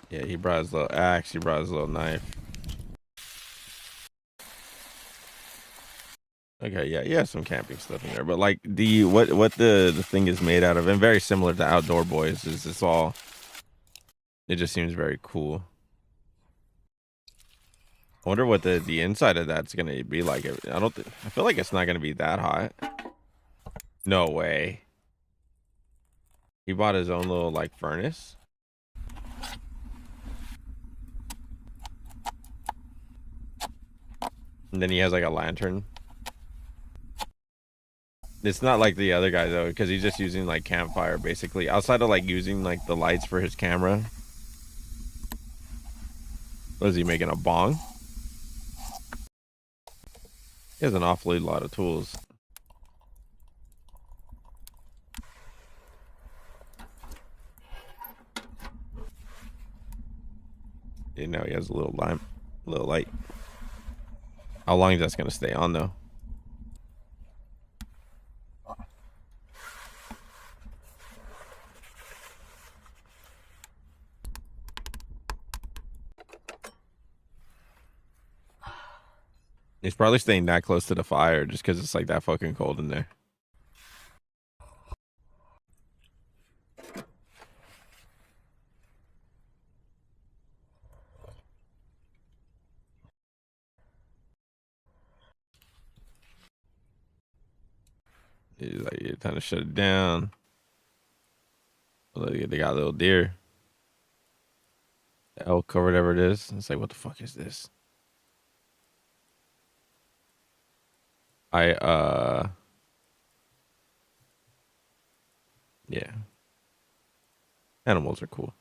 Yeah, he brought his little axe. He brought his little knife. Okay, yeah, he has some camping stuff in there, but like what the thing is made out of, and very similar to Outdoor Boys, is it's all. It just seems very cool. I wonder what the inside of that's gonna be like. I feel like it's not gonna be that hot. No way. He bought his own little like furnace. And then he has like a lantern. It's not like the other guy though, because he's just using like campfire basically. Outside of like using like the lights for his camera. What is he making, a bong? He has an awfully lot of tools. You know, he has a little light. How long is that gonna stay on though? He's probably staying that close to the fire just because it's like that fucking cold in there. He's like, you're trying to shut it down. They got a little deer. The elk or whatever it is. It's like, what the fuck is this? Yeah. Animals are cool.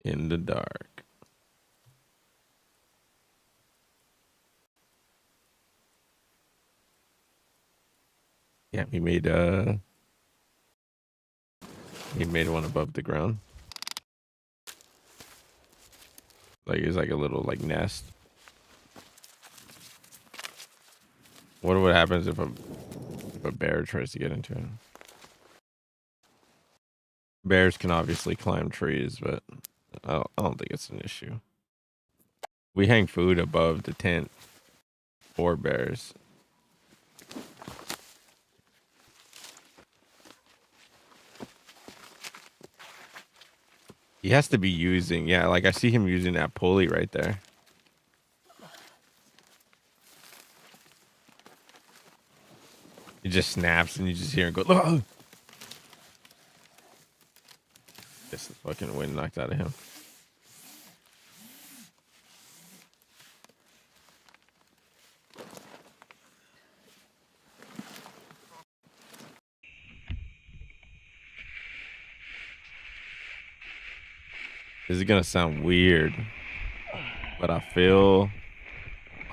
In the dark. Yeah, he made one above the ground. Like it's like a little like nest. What happens if a bear tries to get into it? Bears can obviously climb trees, but I don't think it's an issue. We hang food above the tent for bears. He has to be using, yeah, like I see him using that pulley right there. He just snaps and you just hear him go, "Oh!" Just the fucking wind knocked out of him. This is gonna sound weird, but I feel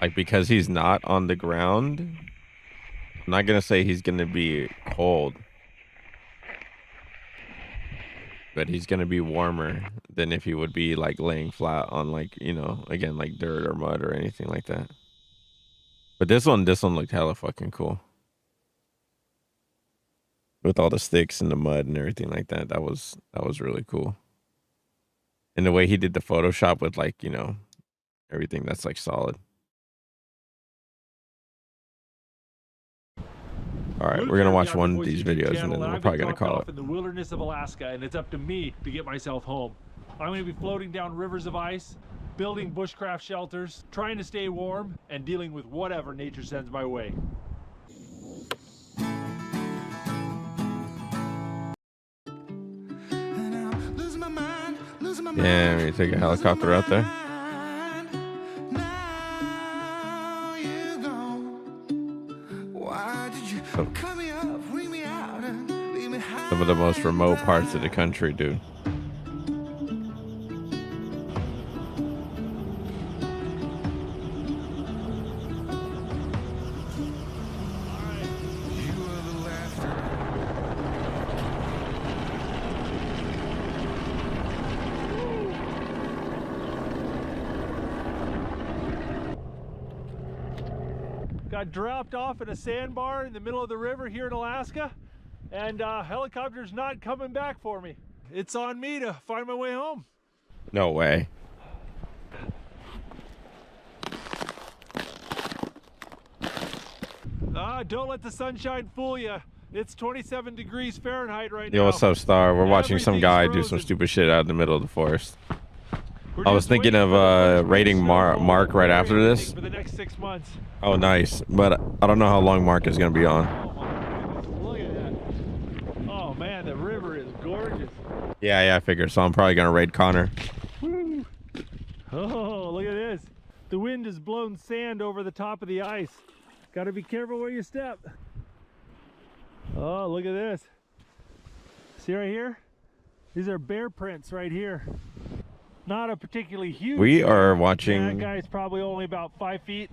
like because he's not on the ground, I'm not gonna say he's gonna be cold, but he's gonna be warmer than if he would be like laying flat on like, you know, again, like dirt or mud or anything like that. But this one looked hella fucking cool. With all the sticks and the mud and everything like that. That was really cool. And the way he did the Photoshop with like, you know, everything that's like solid. All right, we're gonna watch one of these videos and then we're probably gonna call it. In the wilderness of Alaska, and it's up to me to get myself home. I'm gonna be floating down rivers of ice, building bushcraft shelters, trying to stay warm, and dealing with whatever nature sends my way. Yeah, we take a helicopter out there. Some of the most remote parts of the country, dude. Got dropped off at a sandbar in the middle of the river here in Alaska, and helicopter's not coming back for me. It's on me to find my way home. No way. Don't let the sunshine fool you. It's 27 degrees Fahrenheit right now. Yo, what's up, Star? We're watching some guy do some stupid shit out in the middle of the forest. I was thinking of raiding Mark right after this. For the next 6 months. Oh, nice. But I don't know how long Mark is going to be on. Oh, look at that. Oh, man, the river is gorgeous. Yeah, I figured. So I'm probably going to raid Connor. Woo. Oh, look at this. The wind has blown sand over the top of the ice. Got to be careful where you step. Oh, look at this. See right here? These are bear prints right here. Not a particularly huge. We are watching. That guy's probably only about 5 feet.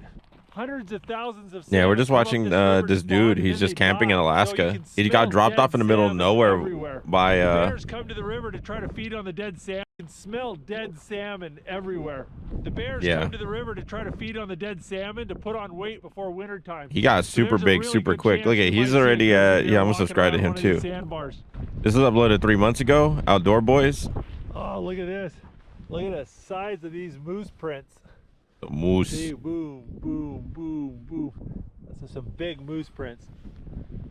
Hundreds of thousands of. Yeah, we're just watching this dude. He's just camping in Alaska. He got dropped off in the middle of nowhere by. Bears come to the river to try to feed on the dead salmon. You can smell dead salmon everywhere. The bears come to the river to try to feed on the dead salmon to put on weight before winter time. He got super big, super quick. Look at, he's already. Yeah, I'm gonna subscribe to him too. This was uploaded 3 months ago. Outdoor Boys. Oh, look at this. Look at the size of these moose prints. The moose. See, boom, boom, boom, boom. That's some big moose prints.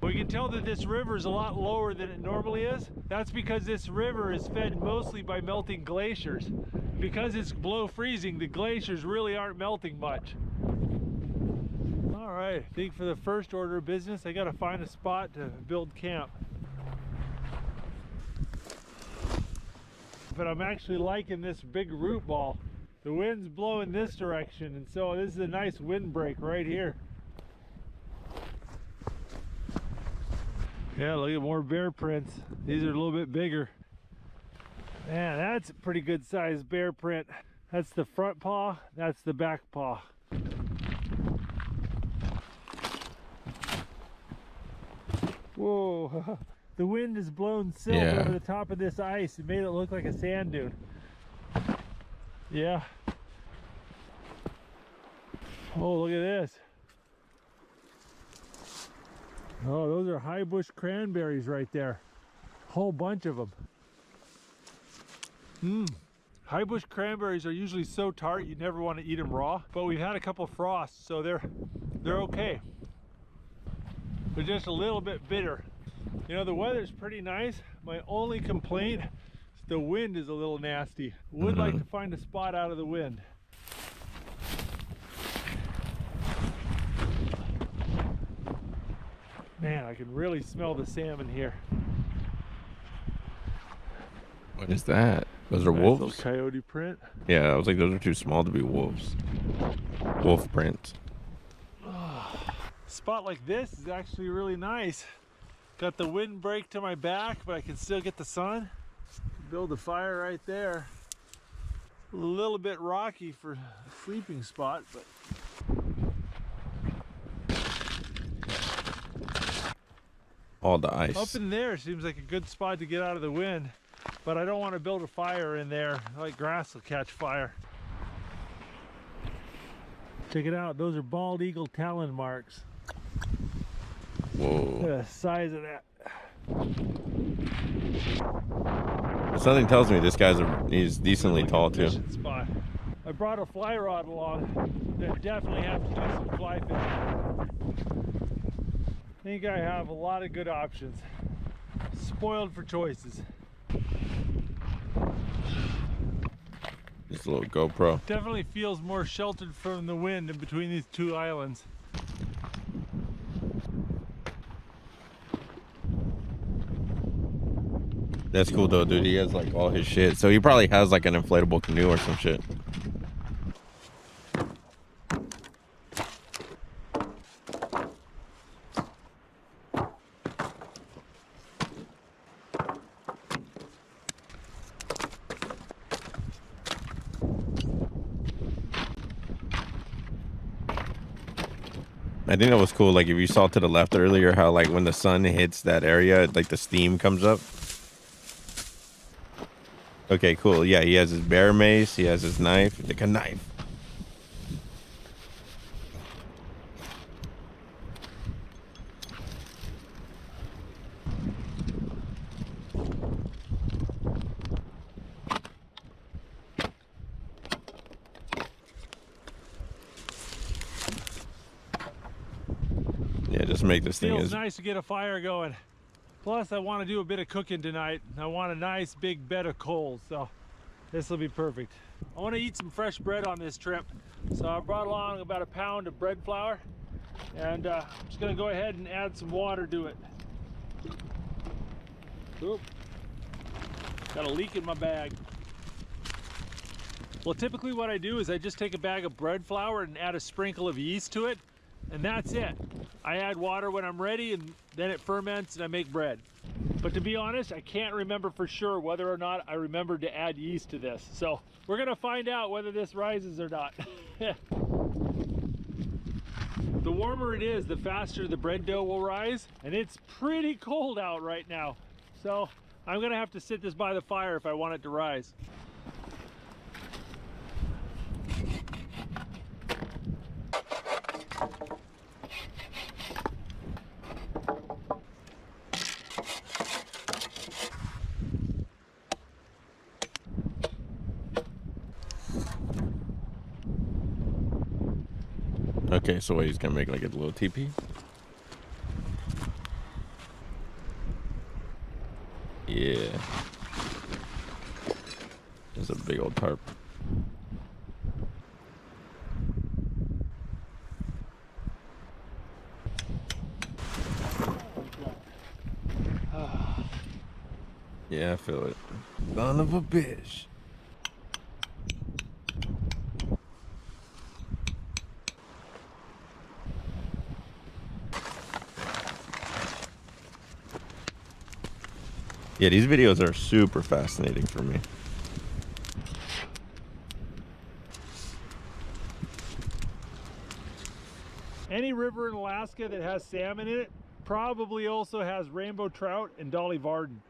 We can tell that this river is a lot lower than it normally is. That's because this river is fed mostly by melting glaciers. Because it's below freezing, the glaciers really aren't melting much. All right, I think for the first order of business, I gotta find a spot to build camp. But I'm actually liking this big root ball. The wind's blowing this direction, and so this is a nice windbreak right here. Yeah, look at more bear prints. These are a little bit bigger. Man, that's a pretty good sized bear print. That's the front paw, that's the back paw. Whoa, the wind has blown silt Yeah. over the top of this ice. It made it look like a sand dune. Yeah. Oh, look at this. Oh, those are high bush cranberries right there. Whole bunch of them. High bush cranberries are usually so tart you never want to eat them raw, but we've had a couple frosts, so they're okay. They're just a little bit bitter. You know, the weather's pretty nice. My only complaint is the wind is a little nasty. Would like to find a spot out of the wind. Man, I can really smell the salmon here. What is that? Those are Nice wolves? little coyote print. Yeah, I was like, those are too small to be wolves. Wolf print. Spot like this is actually really nice. Got the windbreak to my back, but I can still get the sun. Build a fire right there. A little bit rocky for a sleeping spot, but All the ice. up in there seems like a good spot to get out of the wind. But I don't want to build a fire in there. Like grass will catch fire. Check it out. Those are bald eagle talon marks. Look Whoa. at the size of that. Something tells me this he's decently tall too. Fishing spot. I brought a fly rod along. I definitely have to do some fly fishing. I think I have a lot of good options. Spoiled for choices. Just a little GoPro. Definitely feels more sheltered from the wind in between these two islands. That's cool though, dude. He has like all his shit. So he probably has like an inflatable canoe or some shit. I think that was cool. Like if you saw to the left earlier, how like when the sun hits that area, like the steam comes up. Okay, cool. Yeah, he has his bear mace. He has his knife. Like a knife. Yeah, just make this thing Feels as nice to get a fire going. Plus, I want to do a bit of cooking tonight. I want a nice big bed of coals, so this will be perfect. I want to eat some fresh bread on this trip, so I brought along about a pound of bread flour, and I'm just going to go ahead and add some water to it. Oop. Got a leak in my bag. Well, typically what I do is I just take a bag of bread flour and add a sprinkle of yeast to it, and that's it. I add water when I'm ready, and then it ferments and I make bread. But to be honest, I can't remember for sure whether or not I remembered to add yeast to this. So we're gonna find out whether this rises or not. The warmer it is, the faster the bread dough will rise, and it's pretty cold out right now. So I'm gonna have to sit this by the fire if I want it to rise. okay. So what, he's gonna make like a little teepee. Yeah, there's a big old tarp. Yeah, I feel it. Son of a bitch. Yeah, these videos are super fascinating for me. Any river in Alaska that has salmon in it probably also has rainbow trout and Dolly Varden.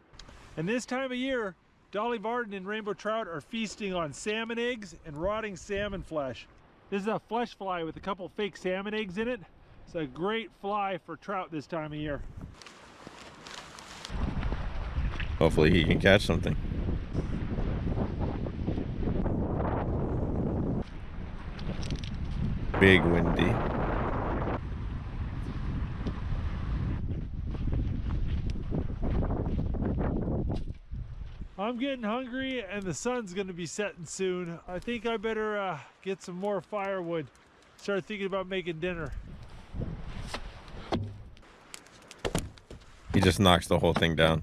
And this time of year, Dolly Varden and rainbow trout are feasting on salmon eggs and rotting salmon flesh. This is a flesh fly with a couple fake salmon eggs in it. It's a great fly for trout this time of year. Hopefully he can catch something. Big windy. I'm getting hungry and the sun's gonna be setting soon. I think I better get some more firewood. Start thinking about making dinner. He just knocks the whole thing down.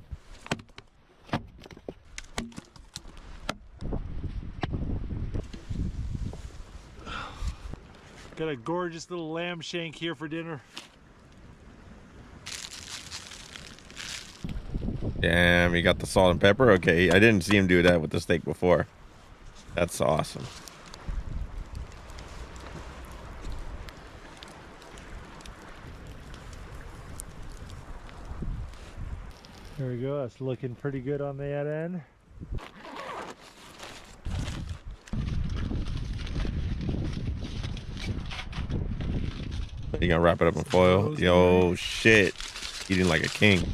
Got a gorgeous little lamb shank here for dinner. Damn, he got the salt and pepper. Okay, I didn't see him do that with the steak before. That's awesome. There we go, that's looking pretty good on that end. You gonna wrap it up in foil? Yo, shit. Eating like a king.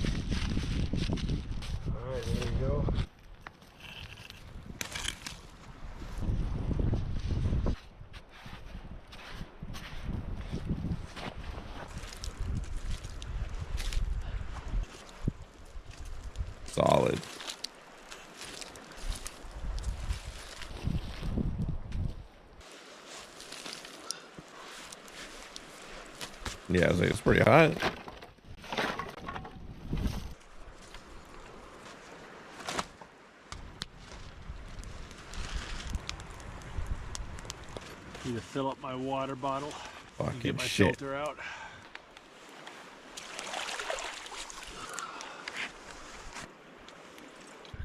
Alright, there we go. Solid. Yeah, I was like, it's pretty hot. Need to fill up my water bottle and Fucking get my shit. filter out.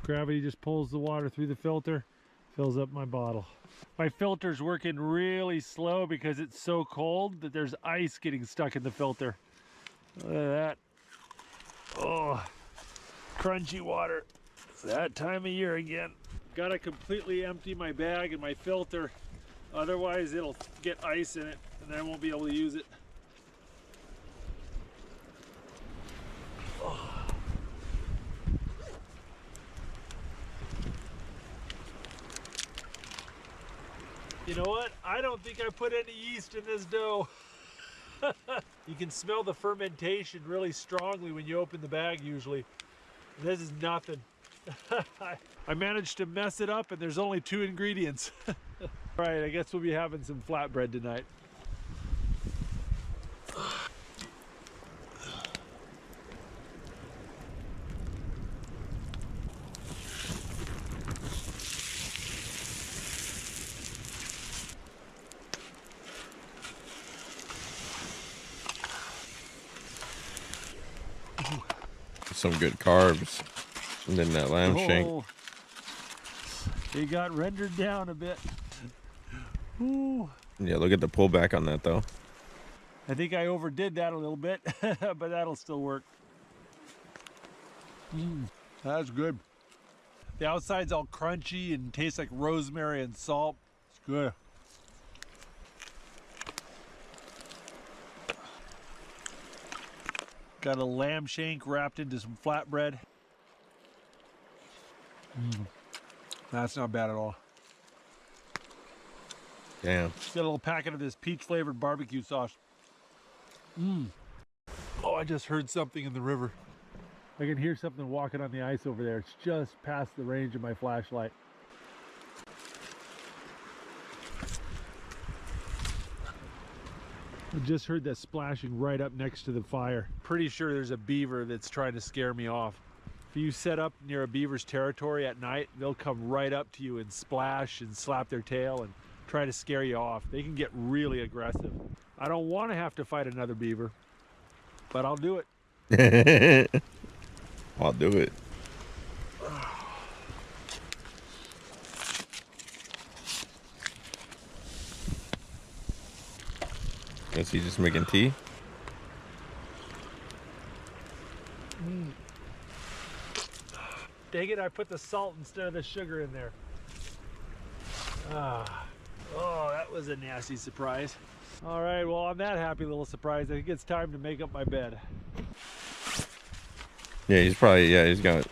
Gravity just pulls the water through the filter, fills up my bottle. My filter's working really slow because it's so cold that there's ice getting stuck in the filter. Look at that. Oh, crunchy water. It's that time of year again. Gotta completely empty my bag and my filter. Otherwise it'll get ice in it and then I won't be able to use it. You know what? I don't think I put any yeast in this dough. You can smell the fermentation really strongly when you open the bag usually. This is nothing. I managed to mess it up and there's only 2 ingredients. All right, I guess we'll be having some flatbread tonight. Some good carbs. And then that lamb shank. It got rendered down a bit. Ooh. Yeah, look at the pullback on that though. I think I overdid that a little bit, but that'll still work. That's good. The outside's all crunchy and tastes like rosemary and salt. It's good. Got a lamb shank wrapped into some flatbread. That's not bad at all. Damn. Got a little packet of this peach flavored barbecue sauce. Oh, I just heard something in the river. I can hear something walking on the ice over there. It's just past the range of my flashlight. I just heard that splashing right up next to the fire. Pretty sure there's a beaver that's trying to scare me off. If you set up near a beaver's territory at night, they'll come right up to you and splash and slap their tail and try to scare you off. They can get really aggressive. I don't want to have to fight another beaver, but I'll do it. I'll do it. Is he just making tea? Dang it, I put the salt instead of the sugar in there. Ah. Oh, that was a nasty surprise. All right, well, on that happy little surprise, I think it's time to make up my bed. Yeah, he's probably, yeah, he's got,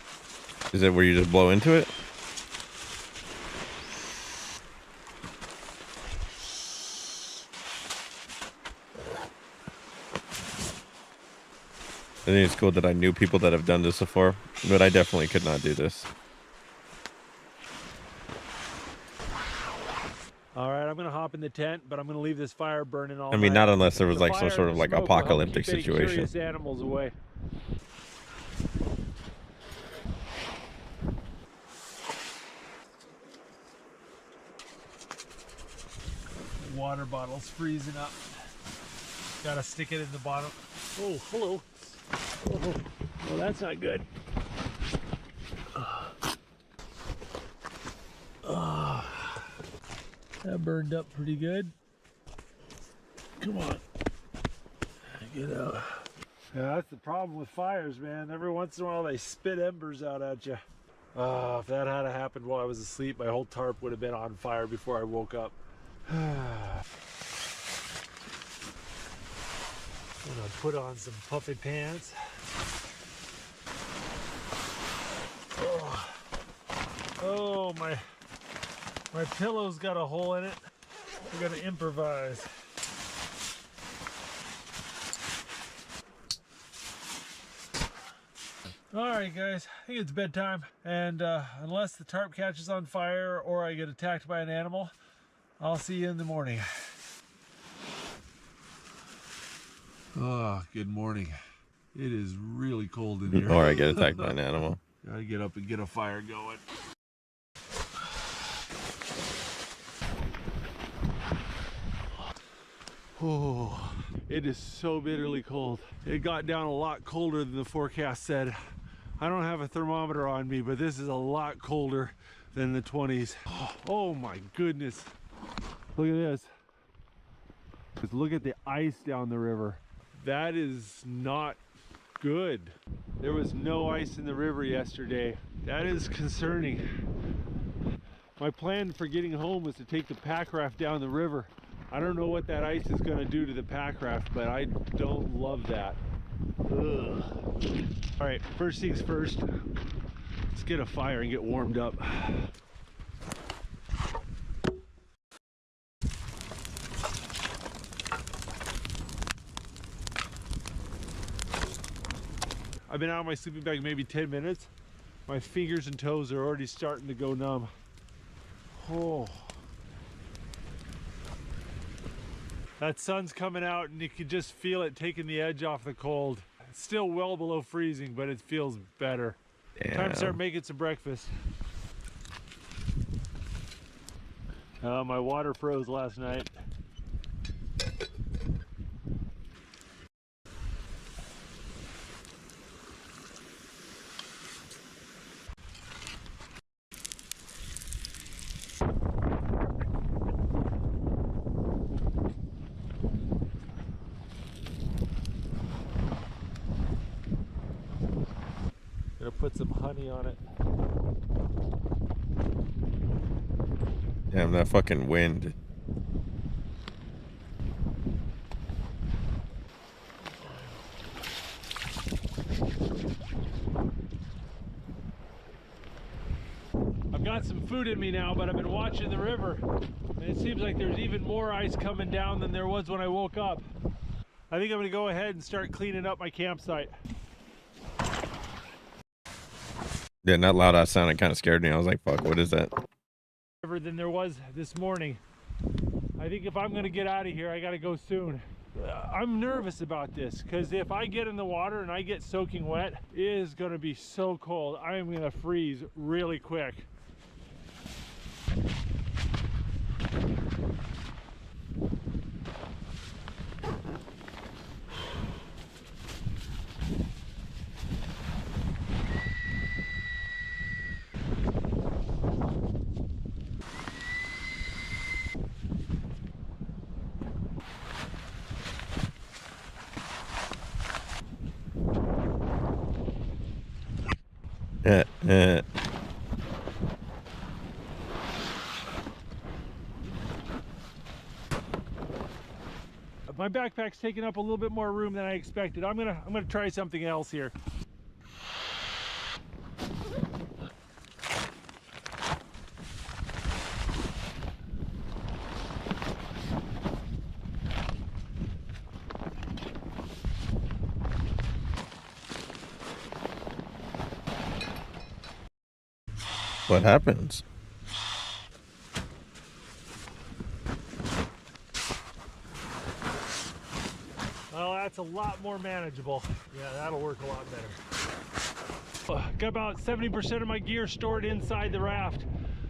is it where you just blow into it? I think it's cool that I knew people that have done this before, but I definitely could not do this. All right, I'm gonna hop in the tent, but I'm gonna leave this fire burning all I mean, night. not unless there was The like some fire sort and of the like smoke will help apocalyptic keep any situation. curious animals away. Water bottle's freezing up. Gotta stick it in the bottom. Oh, hello. Oh, well, that's not good. That burned up pretty good. Come on. Get out. Yeah, that's the problem with fires, man. Every once in a while they spit embers out at you. If that had happened while I was asleep, my whole tarp would have been on fire before I woke up. I'm gonna put on some puffy pants. Oh, my pillow's got a hole in it. I gotta improvise. All right, guys, I think it's bedtime. And unless the tarp catches on fire or I get attacked by an animal, I'll see you in the morning. Oh, good morning. It is really cold in here. Or I get attacked by an animal. Gotta get up and get a fire going. Oh, it is so bitterly cold. It got down a lot colder than the forecast said. I don't have a thermometer on me, but this is a lot colder than the 20s. Oh my goodness. Look at this. Just look at the ice down the river. That is not good. There was no ice in the river yesterday. That is concerning. My plan for getting home was to take the pack raft down the river. I don't know what that ice is going to do to the pack raft, but I don't love that. Ugh. All right, first things first, let's get a fire and get warmed up. I've been out of my sleeping bag maybe 10 minutes. My fingers and toes are already starting to go numb. Oh. That sun's coming out and you can just feel it taking the edge off the cold. It's still well below freezing, but it feels better. Damn. Time to start making some breakfast. My water froze last night. Gonna put some honey on it. Damn, that fucking wind. I've got some food in me now, but I've been watching the river, and it seems like there's even more ice coming down than there was when I woke up. I think I'm gonna go ahead and start cleaning up my campsite. Yeah, that loud ass sound, it kind of scared me. I was like, fuck, what is that? Than there was this morning. I think if I'm gonna get out of here, I gotta go soon. I'm nervous about this because if I get in the water and I get soaking wet, it is gonna be so cold. I am gonna freeze really quick. My backpack's taking up a little bit more room than I expected. I'm gonna try something else here. What happens? Well, that's a lot more manageable. Yeah, that'll work a lot better. Got about 70% of my gear stored inside the raft.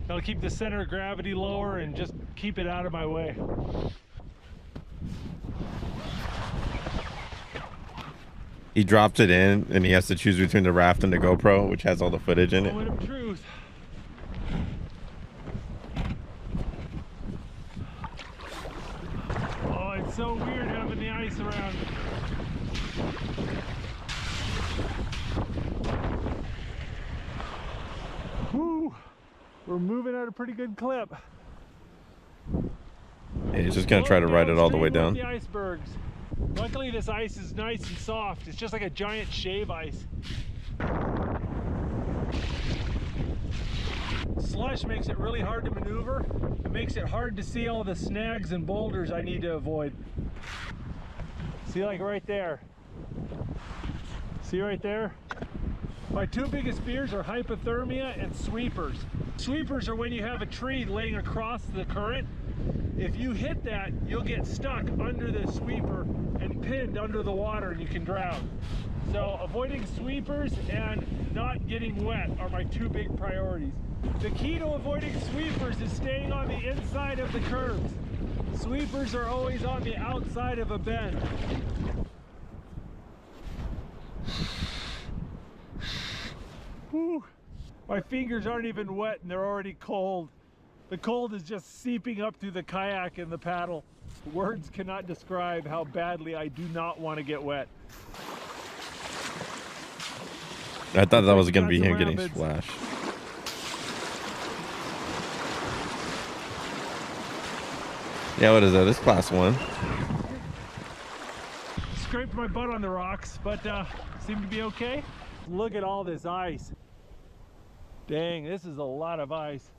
That'll keep the center of gravity lower and just keep it out of my way. He drops it in and he has to choose between the raft and the GoPro, which has all the footage in it. Moment of truth. Oh, it's so weird having the ice around. Whew. We're moving at a pretty good clip. Yeah, he's just gonna try to ride it all the way down. The icebergs. Luckily, this ice is nice and soft. It's just like a giant shave ice. Slush makes it really hard to maneuver. It makes it hard to see all the snags and boulders I need to avoid. See, like right there. See right there? My two biggest fears are hypothermia and sweepers. Sweepers are when you have a tree laying across the current. If you hit that, you'll get stuck under the sweeper and pinned under the water and you can drown. So avoiding sweepers and not getting wet are my two big priorities. The key to avoiding sweepers is staying on the inside of the curves. Sweepers are always on the outside of a bend. Whew. My fingers aren't even wet and they're already cold. The cold is just seeping up through the kayak and the paddle. Words cannot describe how badly I do not want to get wet. I thought that was gonna be him getting splashed. Yeah, what is that? It's class 1. Scraped my butt on the rocks, but seemed to be okay. Look at all this ice. Dang, this is a lot of ice.